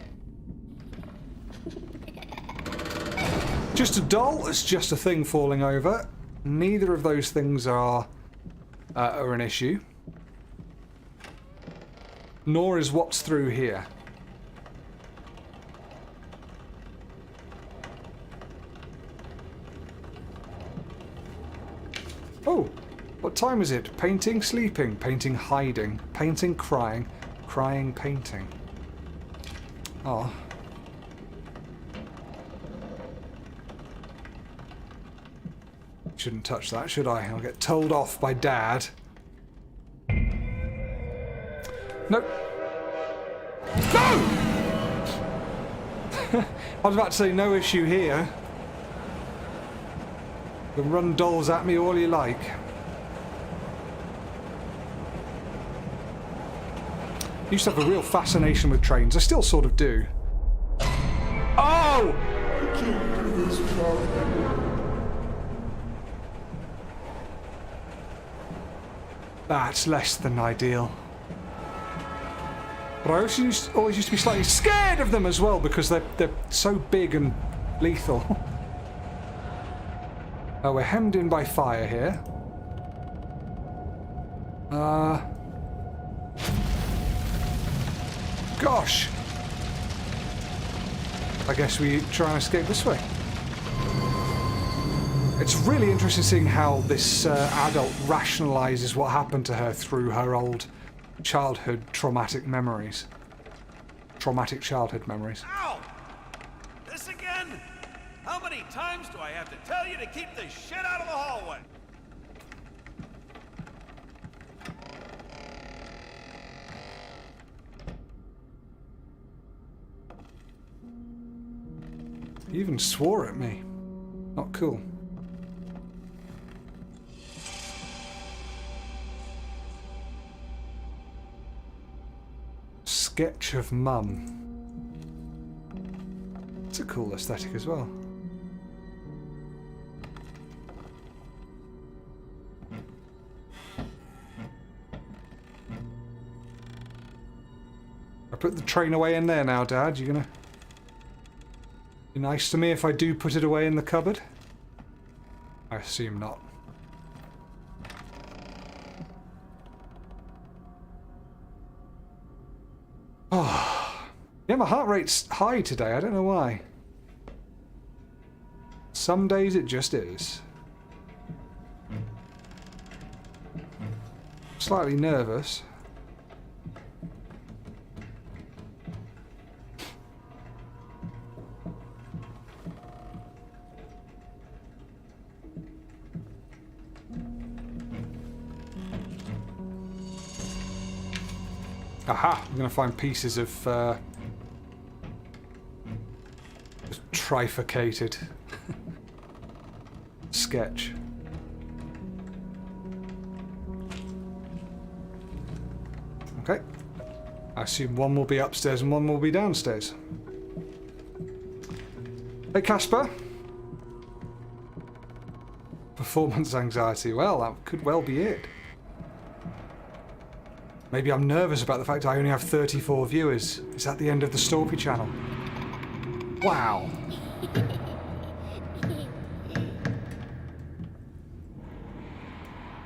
Just a doll, it's just a thing falling over. Neither of those things are an issue. Nor is what's through here. Oh, what time is it? Painting, sleeping, painting, hiding, painting, crying, crying, painting. Oh. Shouldn't touch that, should I? I'll get told off by Dad. Nope. No! I was about to say no issue here. You can run dolls at me all you like. I used to have a real fascination with trains. I still sort of do. Oh! I can't do this problem. That's less than ideal. But I always used to be slightly scared of them as well because they're so big and lethal. Oh, we're hemmed in by fire here. Gosh! I guess we try and escape this way. It's really interesting seeing how this adult rationalizes what happened to her through her old childhood traumatic memories. Traumatic childhood memories. Ow! This again? How many times do I have to tell you to keep the shit out of the hallway? He even swore at me. Not cool. Sketch of Mum. It's a cool aesthetic as well. I put the train away in there now, Dad. You gonna be nice to me if I do put it away in the cupboard? I assume not. Oh, yeah, my heart rate's high today. I don't know why. Some days it just is. Slightly nervous. Aha! I'm going to find pieces of trifurcated sketch. Okay. I assume one will be upstairs and one will be downstairs. Hey, Casper. Performance anxiety. Well, that could well be it. Maybe I'm nervous about the fact I only have 34 viewers. Is that the end of the Snorpy channel? Wow.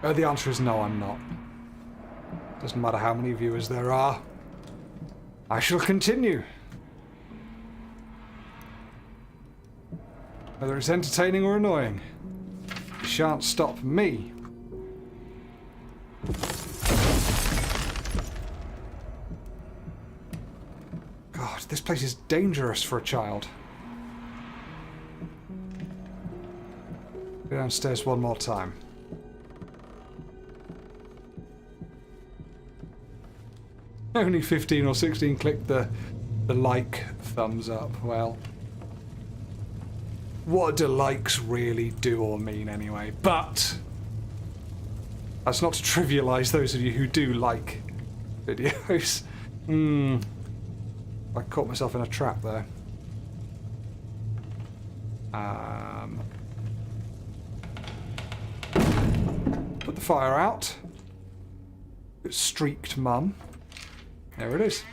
The answer is no, I'm not. Doesn't matter how many viewers there are. I shall continue. Whether it's entertaining or annoying, you shan't stop me. God, this place is dangerous for a child. Go downstairs one more time. Only 15 or 16 clicked the like thumbs up. Well, what do likes really do or mean anyway? But that's not to trivialize those of you who do like videos. I caught myself in a trap there. Put the fire out. It's streaked Mum. There it is.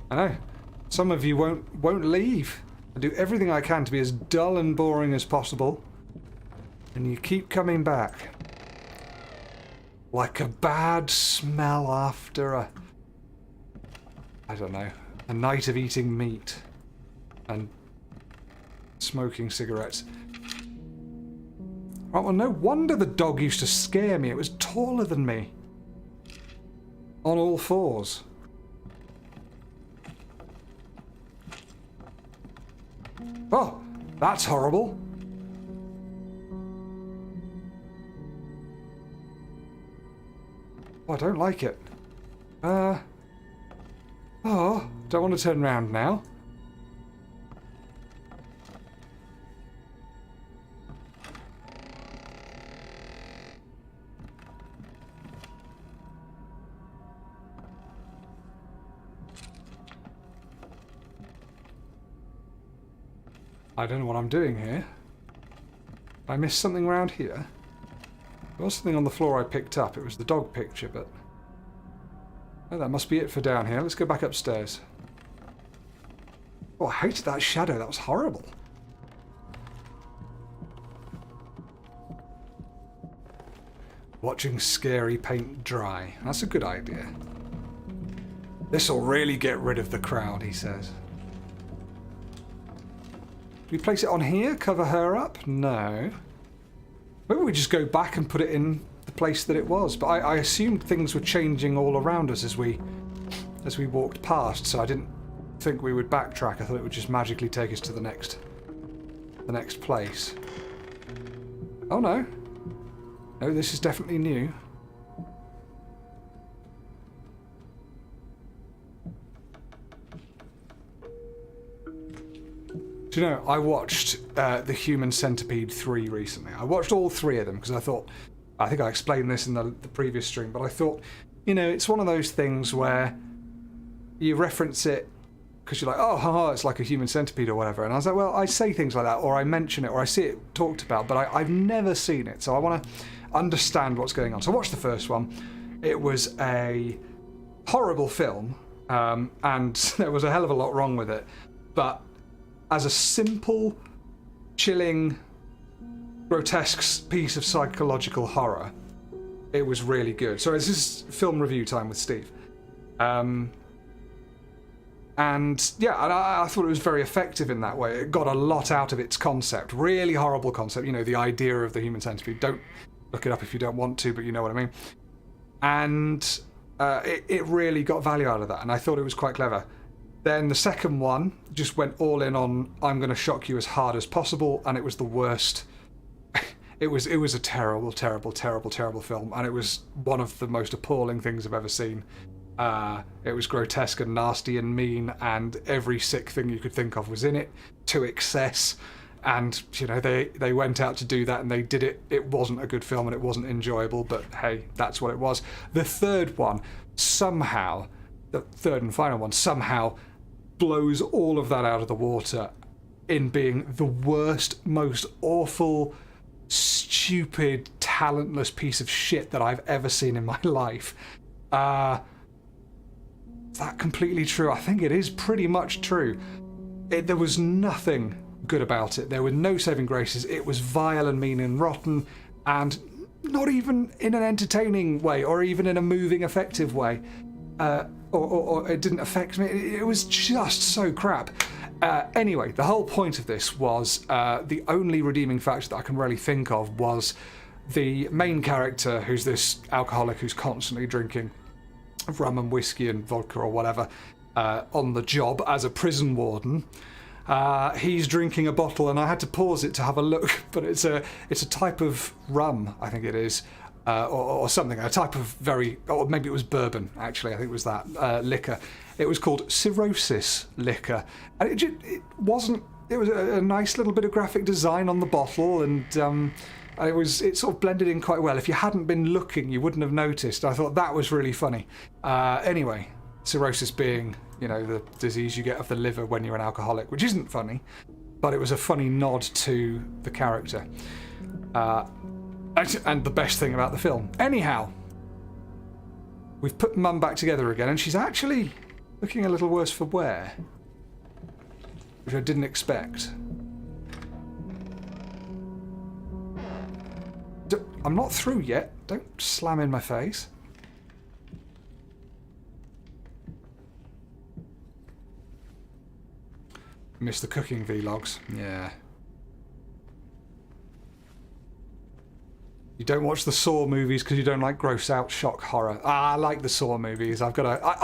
I know. Some of you won't leave. I do everything I can to be as dull and boring as possible. And you keep coming back. Like a bad smell after I don't know, a night of eating meat and smoking cigarettes. Right, well, no wonder the dog used to scare me. It was taller than me. On all fours. Oh, that's horrible. Oh, I don't like it. Oh, don't want to turn around now. I don't know what I'm doing here. I missed something around here. There was something on the floor I picked up. It was the dog picture, but... Oh, that must be it for down here. Let's go back upstairs. Oh, I hated that shadow. That was horrible. Watching scary paint dry. That's a good idea. This'll really get rid of the crowd, he says. Do we place it on here? Cover her up? No. Maybe we just go back and put it in the place that it was. But I assumed things were changing all around us as we walked past, so I didn't think we would backtrack. I thought it would just magically take us to the next place. Oh no. No, this is definitely new. Do you know, I watched The Human Centipede 3 recently. I watched all 3 of them because I thought, I think I explained this in the previous stream, but I thought, you know, it's one of those things where you reference it because you're like, oh, haha, it's like a human centipede or whatever. And I was like, well, I say things like that, or I mention it, or I see it talked about, but I've never seen it, so I want to understand what's going on. So I watched the first one. It was a horrible film, and there was a hell of a lot wrong with it, but as a simple, chilling, grotesque piece of psychological horror, it was really good. So this is film review time with Steve. And yeah, and I thought it was very effective in that way. It got a lot out of its concept. Really horrible concept, you know, the idea of the human centipede. Don't look it up if you don't want to, but you know what I mean. And it really got value out of that, and I thought it was quite clever. Then the second one just went all in on, I'm going to shock you as hard as possible, and it was the worst. It was a terrible, terrible, terrible, terrible film, and it was one of the most appalling things I've ever seen. It was grotesque and nasty and mean, and every sick thing you could think of was in it, to excess. And, you know, they went out to do that, and they did it. It wasn't a good film, and it wasn't enjoyable, but hey, that's what it was. The third one, somehow, the third and final one, somehow blows all of that out of the water in being the worst, most awful, stupid, talentless piece of shit that I've ever seen in my life. Is that completely true? I think it is pretty much true. There was nothing good about it. There were no saving graces. It was vile and mean and rotten, and not even in an entertaining way or even in a moving, effective way. Or it didn't affect me. It was just so crap. Anyway, the whole point of this was the only redeeming factor that I can really think of was the main character, who's this alcoholic who's constantly drinking rum and whiskey and vodka or whatever on the job as a prison warden. He's drinking a bottle, and I had to pause it to have a look, but it's a type of rum, I think it is. Or something, a type of or maybe it was bourbon, actually, I think it was that, liquor. It was called cirrhosis liquor. And it was a nice little bit of graphic design on the bottle, and it sort of blended in quite well. If you hadn't been looking, you wouldn't have noticed. I thought that was really funny. Anyway, cirrhosis being, you know, the disease you get of the liver when you're an alcoholic, which isn't funny, but it was a funny nod to the character. And the best thing about the film. Anyhow, we've put Mum back together again, and she's actually looking a little worse for wear, which I didn't expect. I'm not through yet. Don't slam in my face. Missed the cooking vlogs. Yeah. You don't watch the Saw movies because you don't like gross out shock horror. I like the Saw movies. I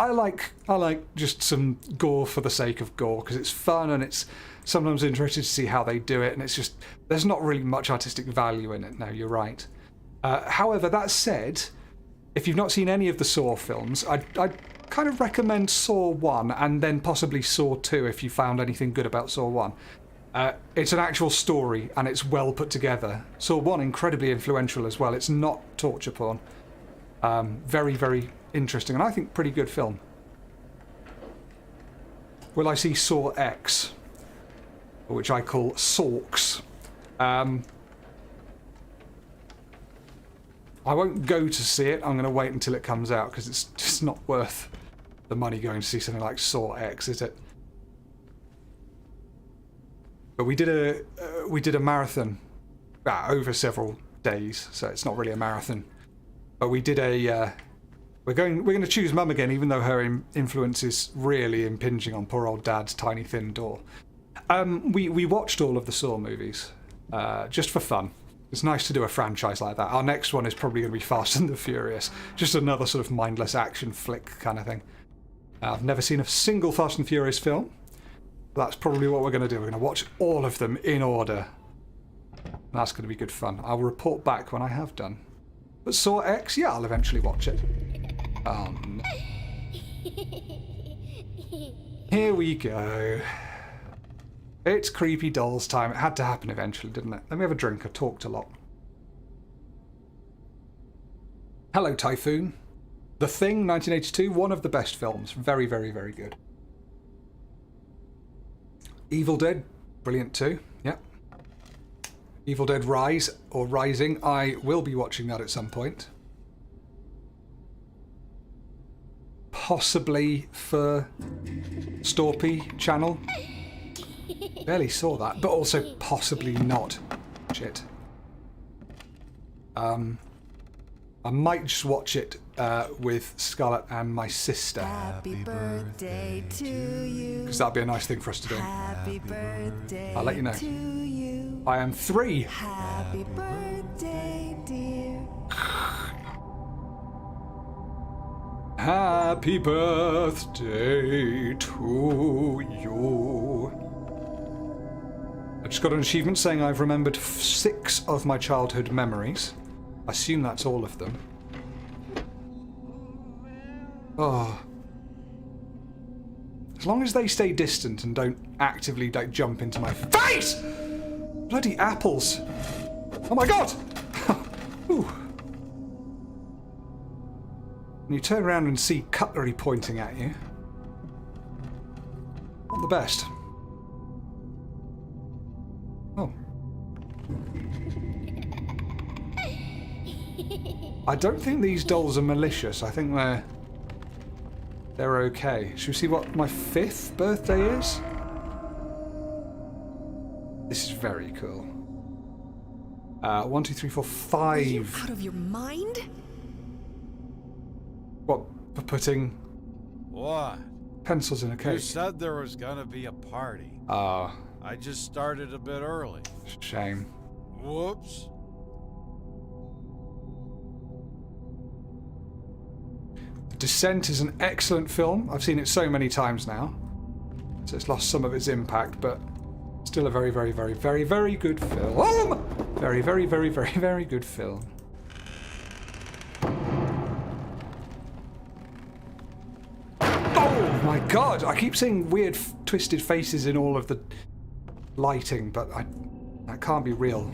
like just some gore for the sake of gore because it's fun and it's sometimes interesting to see how they do it, and it's just there's not really much artistic value in it. No, you're right. However, that said, if you've not seen any of the Saw films, I'd kind of recommend Saw 1 and then possibly Saw 2 if you found anything good about Saw 1. It's an actual story and it's well put together. Saw 1 incredibly influential as well. It's not torture porn. Very, very interesting and I think pretty good film. Will I see Saw X? Which I call Sawks. I won't go to see it. I'm going to wait until it comes out because it's just not worth the money going to see something like Saw X, is it? But we did a marathon over several days, so it's not really a marathon. But we did a we're going to choose Mum again, even though her influence is really impinging on poor old Dad's tiny thin door. We watched all of the Saw movies just for fun. It's nice to do a franchise like that. Our next one is probably going to be Fast and the Furious, just another sort of mindless action flick kind of thing. I've never seen a single Fast and Furious film. That's probably what we're going to do. We're going to watch all of them in order. That's going to be good fun. I'll report back when I have done. But Saw X, yeah, I'll eventually watch it. Here we go. It's Creepy Dolls time. It had to happen eventually, didn't it? Let me have a drink. I talked a lot. Hello, Typhoon. The Thing, 1982, one of the best films. Very, very, very good. Evil Dead, brilliant too. Yep. Evil Dead Rise, or Rising. I will be watching that at some point. Possibly for Storpy channel. Barely saw that, but also possibly not. Shit. I might just watch it with Scarlett and my sister. Happy birthday to you. Because that'd be a nice thing for us to do. Happy birthday I'll let you know. to you. I am 3. Happy birthday, dear. Happy birthday to you. I just got an achievement saying I've remembered 6 of my childhood memories. I assume that's all of them. Oh. As long as they stay distant and don't actively jump into my face! Bloody apples! Oh my god! Ooh. And you turn around and see cutlery pointing at you. Not the best. Oh. I don't think these dolls are malicious. I think they're okay. Should we see what my 5th birthday is? This is very cool. 1, 2, 3, 4, 5. Are you out of your mind? What, for putting What? pencils in a cake? You said there was gonna be a party. Ah, I just started a bit early. shame. Whoops. Descent is an excellent film. I've seen it so many times now, so it's lost some of its impact, but still a very, very, very, very, very good film. Very, very, very, very, very good film. Oh my god! I keep seeing weird, twisted faces in all of the lighting, but that can't be real.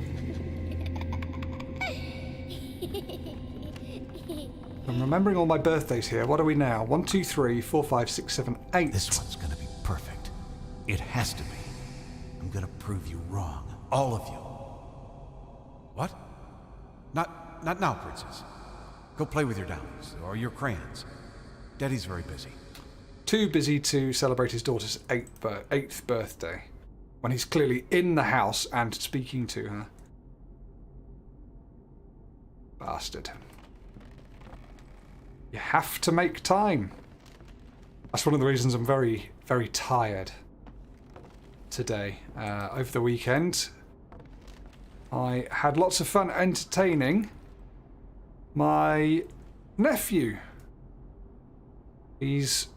I'm remembering all my birthdays here. What are we now? 1, 2, 3, 4, 5, 6, 7, 8. This one's gonna be perfect. It has to be. I'm gonna prove you wrong. All of you. What? Not now, Princess. Go play with your dollies, or your crayons. Daddy's very busy. Too busy to celebrate his daughter's 8th birthday, when he's clearly in the house and speaking to her. Bastard. You have to make time. That's one of the reasons I'm very, very tired today. Over the weekend, I had lots of fun entertaining my nephew. He's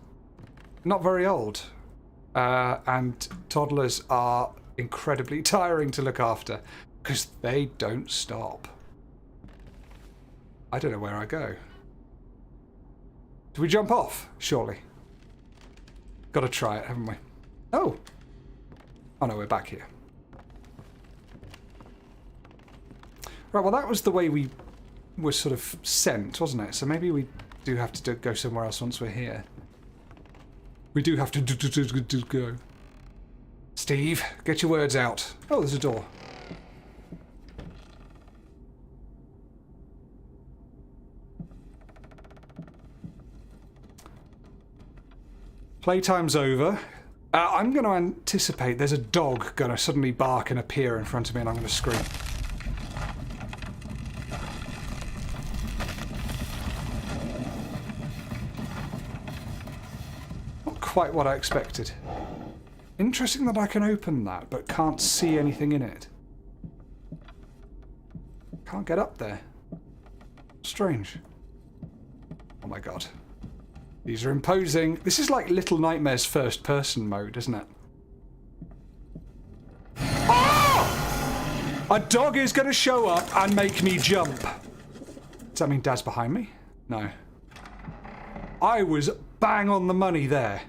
not very old, and toddlers are incredibly tiring to look after because they don't stop. I don't know where I go. Do we jump off? Surely. Got to try it, haven't we? Oh. Oh no, we're back here. Right, well that was the way we were sort of sent, wasn't it? So maybe we do have to go somewhere else once we're here. We do have to go. Steve, get your words out. Oh, there's a door. Playtime's over. I'm going to anticipate there's a dog going to suddenly bark and appear in front of me and I'm going to scream. Not quite what I expected. Interesting that I can open that, but can't see anything in it. Can't get up there. Strange. Oh my god. These are imposing. This is like Little Nightmares first person mode, isn't it? Oh! A dog is going to show up and make me jump. Does that mean Dad's behind me? No. I was bang on the money there.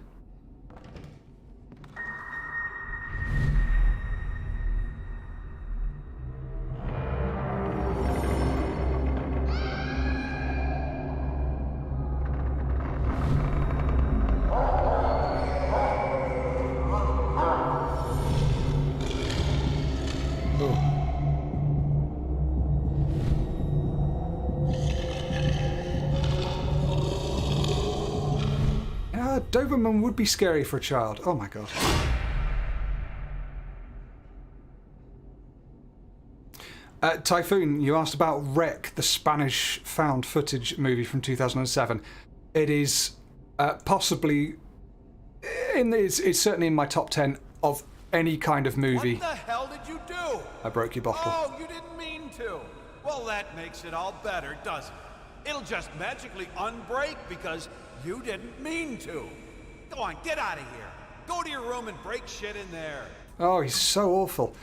Doberman would be scary for a child. Oh my god. Typhoon, you asked about Wreck, the Spanish found footage movie from 2007. It is possibly... It's certainly in my top 10 of any kind of movie. What the hell did you do? I broke your bottle. Oh, you didn't mean to. Well, that makes it all better, doesn't it? It'll just magically unbreak because you didn't mean to. Go on, get out of here. Go to your room and break shit in there. Oh, he's so awful.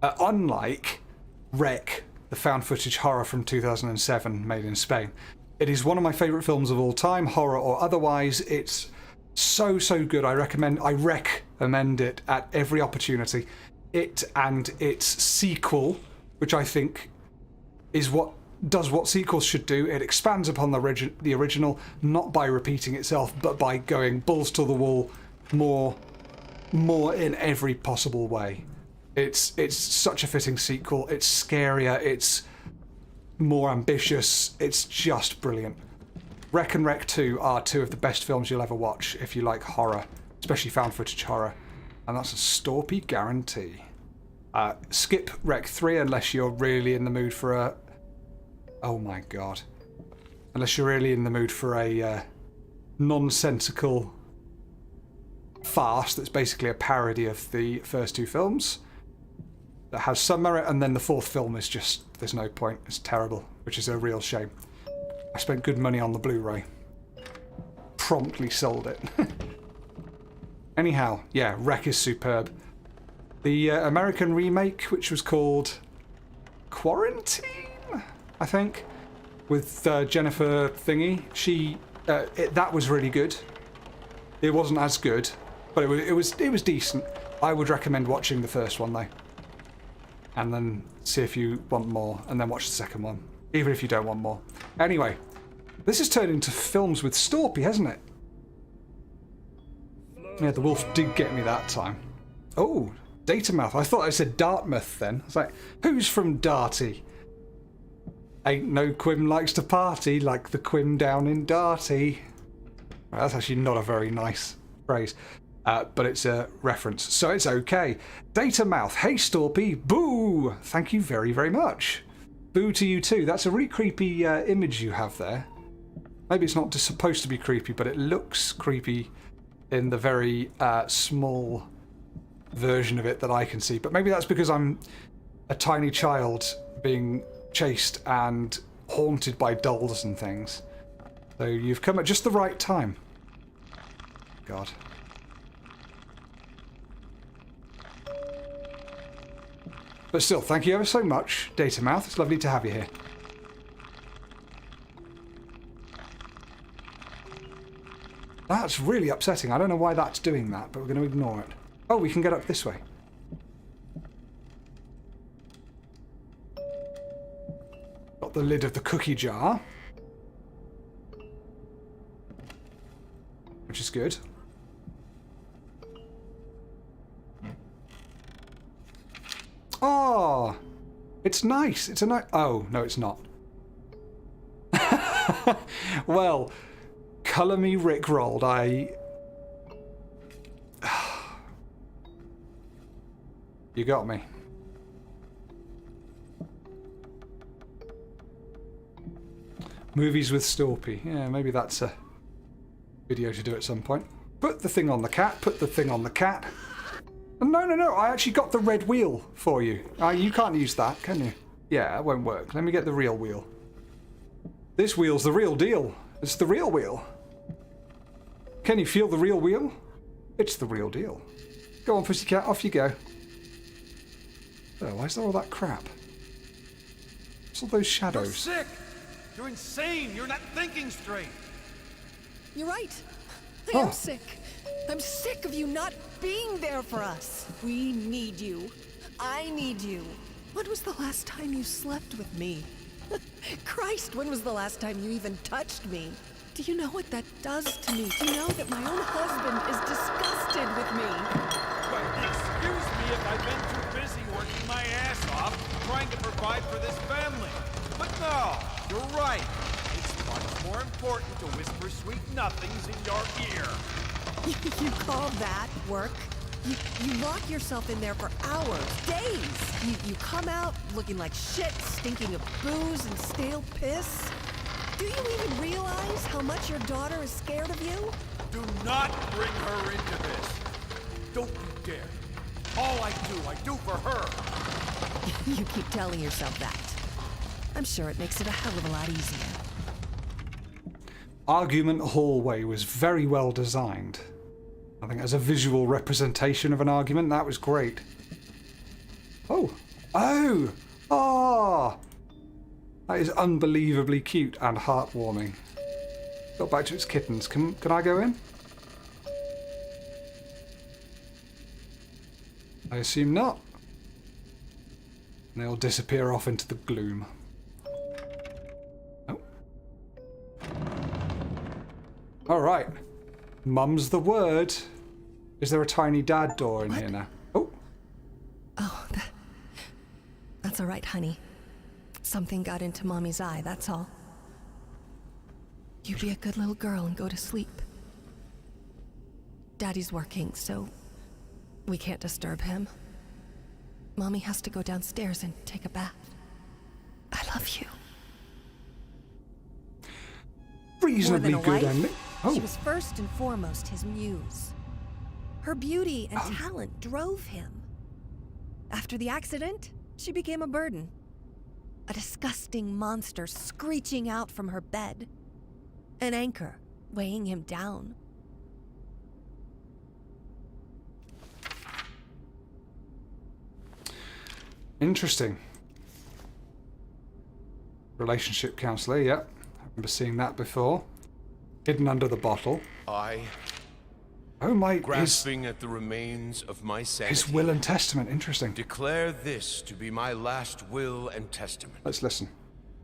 Unlike Wreck, the found footage horror from 2007 made in Spain, it is one of my favourite films of all time, horror or otherwise. It's so good. I recommend it at every opportunity. It and its sequel, which I think is what sequels should do. It expands upon the original, not by repeating itself, but by going balls to the wall more in every possible way. It's such a fitting sequel. It's scarier. It's more ambitious. It's just brilliant. Wreck and Wreck 2 are two of the best films you'll ever watch if you like horror, especially found footage horror, and that's a Storpy guarantee. Skip Wreck 3 unless you're really in the mood for a... Oh my god. Unless you're really in the mood for a nonsensical farce that's basically a parody of the first two films that has some merit, and then the fourth film is just, there's no point, it's terrible, which is a real shame. I spent good money on the Blu-ray. Promptly sold it. Anyhow, yeah, Wreck is superb. The American remake, which was called Quarantine, I think, with Jennifer Thingy. That was really good. It wasn't as good, but it was decent. I would recommend watching the first one though, and then see if you want more, and then watch the second one, even if you don't want more. Anyway, this has turned into films with Storpy, hasn't it? Yeah, the wolf did get me that time. Oh, Datamouth. I thought I said Dartmouth then. I was like, who's from Darty? Ain't no Quim likes to party like the Quim down in Darty. Well, that's actually not a very nice phrase, but it's a reference, so it's okay. Datamouth, hey Storpy, boo! Thank you very, very much. Boo to you too. That's a really creepy image you have there. Maybe it's not supposed to be creepy, but it looks creepy in the very small version of it that I can see. But maybe that's because I'm a tiny child being chased and haunted by dolls and things. So you've come at just the right time. God. But still, thank you ever so much, Datamouth. It's lovely to have you here. That's really upsetting. I don't know why that's doing that, but we're going to ignore it. Oh, we can get up this way. Got the lid of the cookie jar. Which is good. Oh, it's nice. It's a nice... Oh, no, it's not. Well, colour me rickrolled. You got me. Movies with Storpy. Yeah, maybe that's a video to do at some point. Put the thing on the cat. Put the thing on the cat. No, no, no. I actually got the red wheel for you. You can't use that, can you? Yeah, it won't work. Let me get the real wheel. This wheel's the real deal. It's the real wheel. Can you feel the real wheel? It's the real deal. Go on, pussycat. Off you go. Oh, why is there all that crap? What's all those shadows? You're sick! You're insane! You're not thinking straight! You're right. I am sick. I'm sick of you not being there for us. We need you. I need you. When was the last time you slept with me? Christ, when was the last time you even touched me? Do you know what that does to me? Do you know that my own husband is disgusted with me? But excuse me if I've been too busy working my ass off trying to provide for this family. But no, you're right. It's much more important to whisper sweet nothings in your ear. You call that work? You lock yourself in there for hours, days. You come out looking like shit, stinking of booze and stale piss. Do you even realize how much your daughter is scared of you? Do not bring her into this. Don't you dare. All I do for her. You keep telling yourself that. I'm sure it makes it a hell of a lot easier. Argument hallway was very well designed. I think as a visual representation of an argument, that was great. Oh. Oh! Ah! That is unbelievably cute and heartwarming. Got back to its kittens. Can I go in? I assume not. And they'll disappear off into the gloom. Oh. Alright. Mum's the word. Is there a tiny dad door in here now? Oh. Oh, that's all right, honey. Something got into Mommy's eye, that's all. You be a good little girl and go to sleep. Daddy's working, so we can't disturb him. Mommy has to go downstairs and take a bath. I love you. Reasonably More than a good wife, ending. Oh. She was first and foremost his muse. Her beauty and talent drove him. After the accident, she became a burden. A disgusting monster screeching out from her bed. An anchor weighing him down. Interesting. Relationship counselor, yep. I remember seeing that before. Hidden under the bottle. Oh my, grasping at the remains of my sanity. His will and testament, interesting. Declare this to be my last will and testament. Let's listen.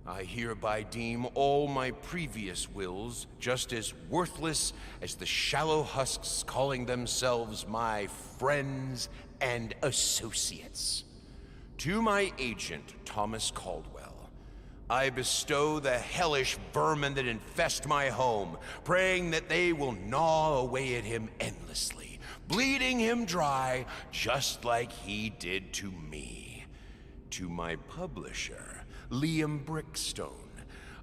I hereby deem all my previous wills just as worthless as the shallow husks calling themselves my friends and associates. To my agent, Thomas Caldwell, I bestow the hellish vermin that infest my home, praying that they will gnaw away at him endlessly, bleeding him dry just like he did to me. To my publisher, Liam Brickstone,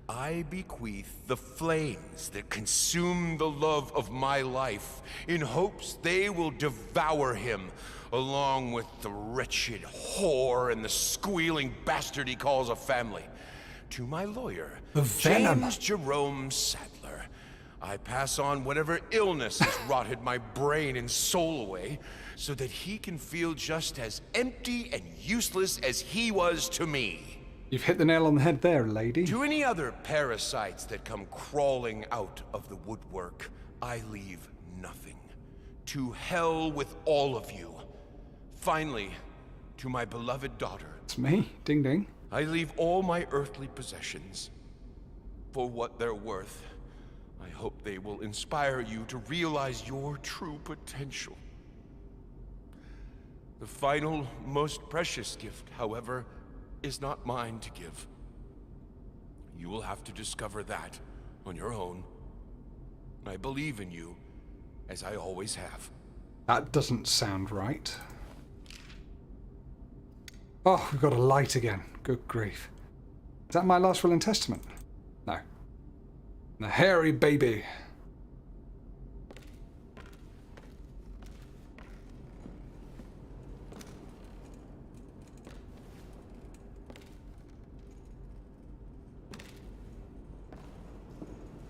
I bequeath the flames that consume the love of my life in hopes they will devour him, along with the wretched whore and the squealing bastard he calls a family. to my lawyer, The venom. James Jerome Sadler, I pass on whatever illness has rotted my brain and soul away so that he can feel just as empty and useless as he was to me. You've hit the nail on the head there, lady. To any other parasites that come crawling out of the woodwork, I leave nothing. To hell with all of you. Finally, to my beloved daughter. It's me. Ding ding. I leave all my earthly possessions. For what they're worth, I hope they will inspire you to realize your true potential. The final, most precious gift, however, is not mine to give. You will have to discover that on your own. I believe in you, as I always have. That doesn't sound right. Oh, we've got a light again. Good grief. Is that my last will and testament? No. The hairy baby.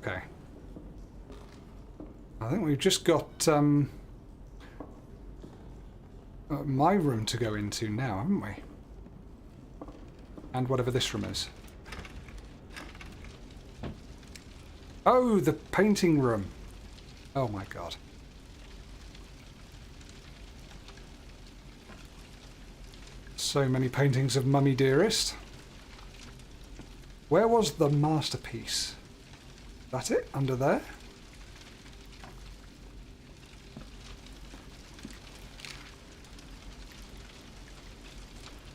Okay. I think we've just got my room to go into now, haven't we? And whatever this room is. Oh, the painting room. Oh my god. So many paintings of Mummy Dearest. Where was the masterpiece? That it? Under there?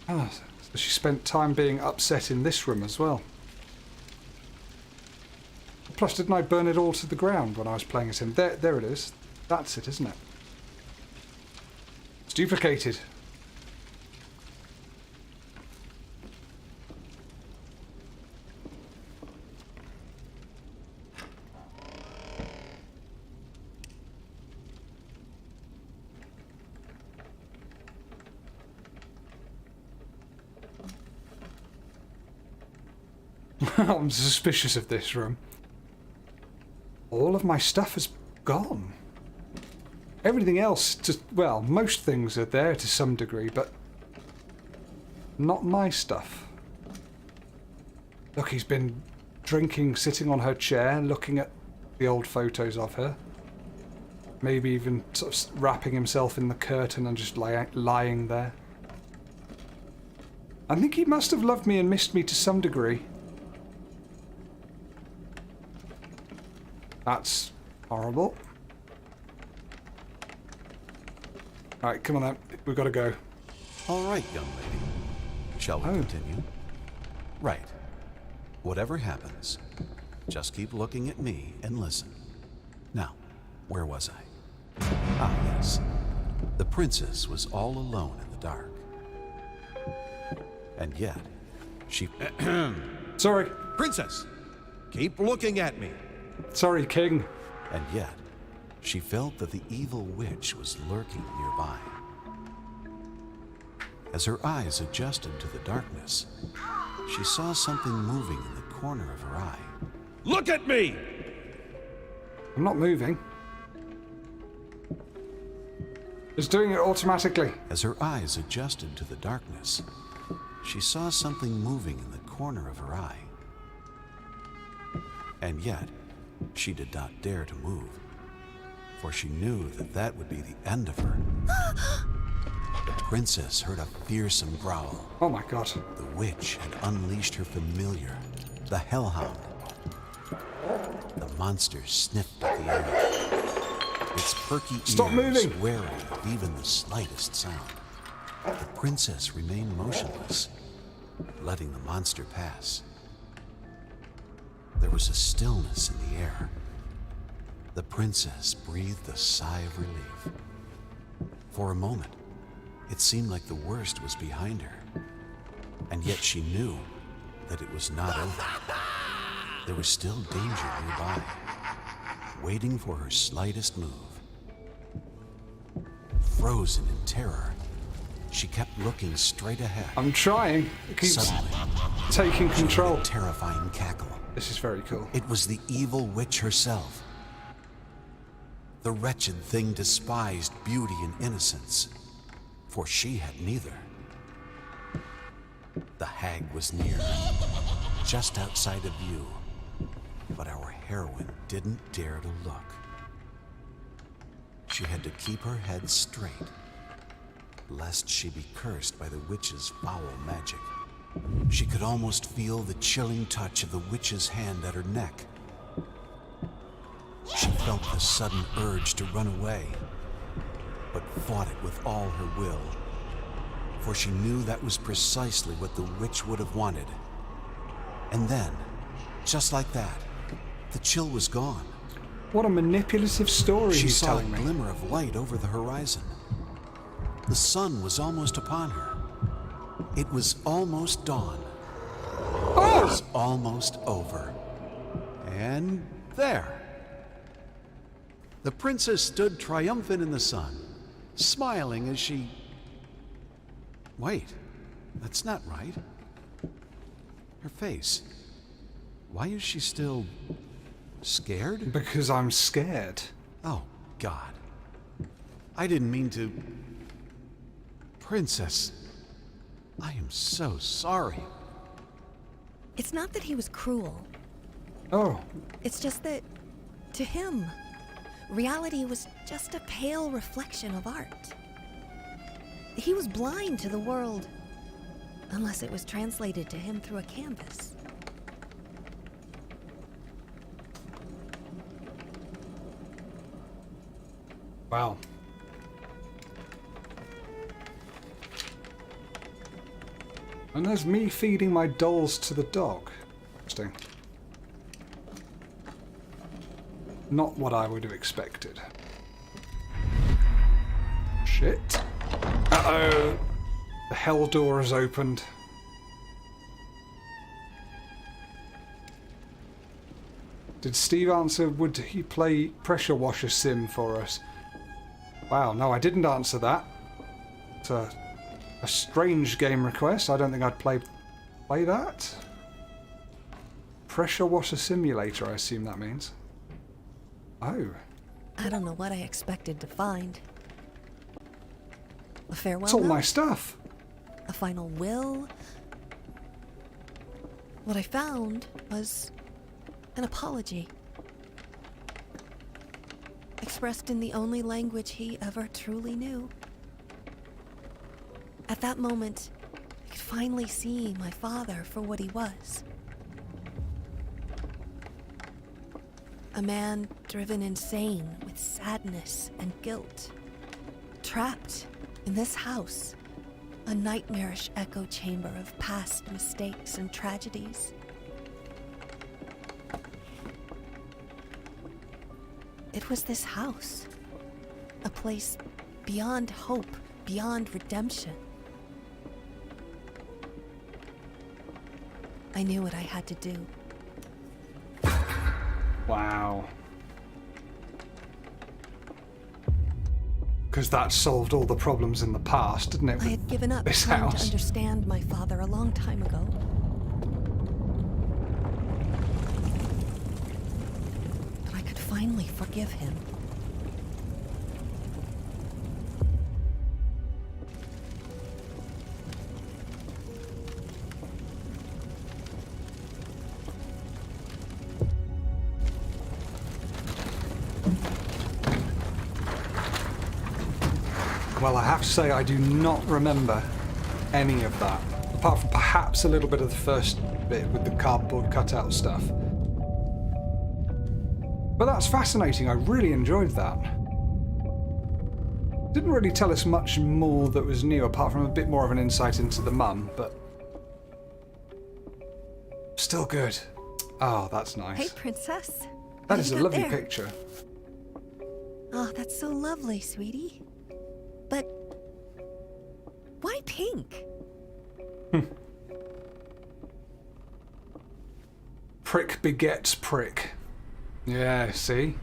Ah, so she spent time being upset in this room as well. Plus, didn't I burn it all to the ground when I was playing as him? There it is. That's it, isn't it? It's duplicated. I'm suspicious of this room. All of my stuff is gone. Everything else, well, most things are there to some degree, but not my stuff. Look, he's been drinking, sitting on her chair, looking at the old photos of her. Maybe even sort of wrapping himself in the curtain and just lying there. I think he must have loved me and missed me to some degree. That's horrible. Alright, come on then. We've got to go. All right, young lady. Shall we continue? Right. Whatever happens, just keep looking at me and listen. Now, where was I? Ah, yes. The princess was all alone in the dark. And yet, she... Sorry. Princess, keep looking at me. Sorry, King. And yet, she felt that the evil witch was lurking nearby. As her eyes adjusted to the darkness, she saw something moving in the corner of her eye. Look at me! I'm not moving. It's doing it automatically. As her eyes adjusted to the darkness, she saw something moving in the corner of her eye. And yet, she did not dare to move, for she knew that that would be the end of her. The princess heard a fearsome growl. Oh my god. The witch had unleashed her familiar, the hellhound. The monster sniffed at the air, its perky Stop ears moving. wary of even the slightest sound. The princess remained motionless, letting the monster pass. There was a stillness in the air. The princess breathed a sigh of relief. For a moment, it seemed like the worst was behind her. And yet she knew that it was not over. There was still danger nearby, waiting for her slightest move. Frozen in terror, She kept looking straight ahead. I'm trying. It keeps Suddenly, taking she control. heard a terrifying cackle. This is very cool. It was the evil witch herself. The wretched thing despised beauty and innocence, for she had neither. The hag was near, just outside of view, but our heroine didn't dare to look. She had to keep her head straight, lest she be cursed by the witch's foul magic. She could almost feel the chilling touch of the witch's hand at her neck. She felt the sudden urge to run away, but fought it with all her will, for she knew that was precisely what the witch would have wanted. And then, just like that, the chill was gone. What a manipulative story She he's saw telling a me. glimmer of light over the horizon. The sun was almost upon her. It was almost dawn. It was almost over. And there. The princess stood triumphant in the sun, smiling as she... Wait, that's not right. Her face. Why is she still... scared? Because I'm scared. Oh, God. I didn't mean to... Princess, I am so sorry. It's not that he was cruel. Oh. It's just that, to him, reality was just a pale reflection of art. He was blind to the world, unless it was translated to him through a canvas. Wow. And there's me feeding my dolls to the dog. Interesting. Not what I would have expected. Shit. Uh-oh. The hell door has opened. Did Steve answer, would he play Pressure Washer Sim for us? Wow, no, I didn't answer that. It's a strange game request. I don't think I'd play that. Pressure Washer Simulator, I assume that means. Oh. I don't know what I expected to find. A farewell It's all note? my stuff. A final will? What I found was an apology. Expressed in the only language he ever truly knew. At that moment, I could finally see my father for what he was. A man driven insane with sadness and guilt. Trapped in this house, a nightmarish echo chamber of past mistakes and tragedies. It was this house, a place beyond hope, beyond redemption. I knew what I had to do. Wow. Because that solved all the problems in the past, didn't it? I had given up this trying to house. understand my father a long time ago. But I could finally forgive him. Well, I have to say I do not remember any of that. Apart from perhaps a little bit of the first bit with the cardboard cutout stuff. But that's fascinating. I really enjoyed that. Didn't really tell us much more that was new, apart from a bit more of an insight into the mum, but still good. Oh, that's nice. Hey, princess. That What is you a got lovely there? picture. Oh, that's so lovely, sweetie. But why pink? Prick begets prick. Yeah, see?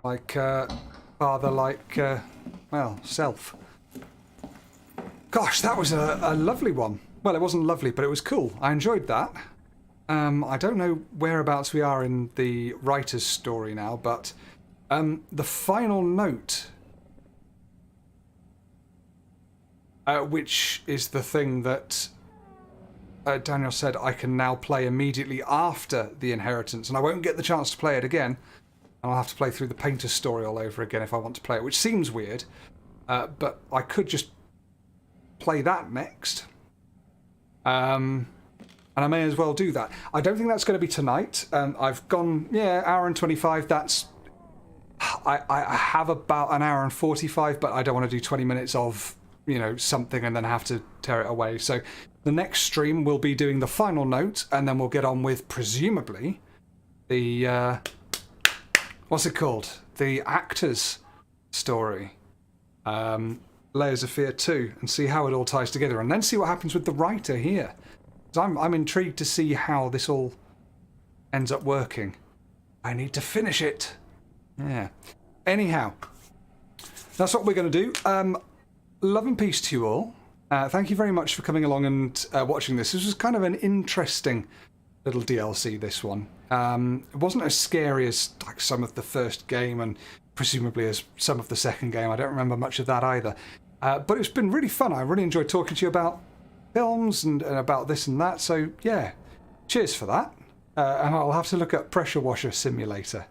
Like, father-like, well, self. Gosh, that was a lovely one. Well, it wasn't lovely, but it was cool. I enjoyed that. I don't know whereabouts we are in the writer's story now, but the final note, which is the thing that Daniel said I can now play immediately after the inheritance, and I won't get the chance to play it again. And I'll have to play through the painter's story all over again if I want to play it, which seems weird, but I could just play that next. And I may as well do that. I don't think that's going to be tonight. I've gone, yeah, hour and 25. That's... I have about an hour and 45, but I don't want to do 20 minutes of, you know, something and then have to tear it away. So the next stream will be doing the final note, and then we'll get on with, presumably, the... what's it called? The actor's story. Layers of Fear 2, and see how it all ties together, and then see what happens with the writer here. I'm intrigued to see how this all ends up working. I need to finish it. Yeah. Anyhow, that's what we're going to do. Love and peace to you all. Thank you very much for coming along and watching this. This was kind of an interesting little DLC, this one. It wasn't as scary as like some of the first game, and presumably as some of the second game. I don't remember much of that either. But it's been really fun. I really enjoyed talking to you about films and about this and that. So, yeah, cheers for that. And I'll have to look at Pressure Washer Simulator.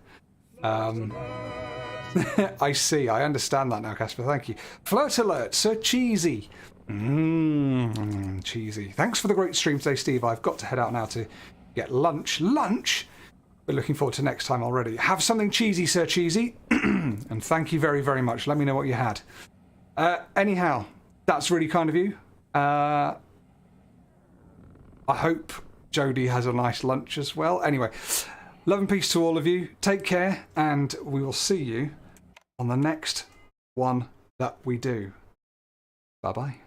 I see. I understand that now, Casper. Thank you. Flirt alert, Sir Cheesy. Cheesy. Thanks for the great stream today, Steve. I've got to head out now to get lunch. Lunch? We're looking forward to next time already. Have something cheesy, Sir Cheesy. And thank you very, very much. Let me know what you had. Anyhow, that's really kind of you. I hope Jodie has a nice lunch as well. Anyway, love and peace to all of you. Take care, and we will see you on the next one that we do. Bye-bye.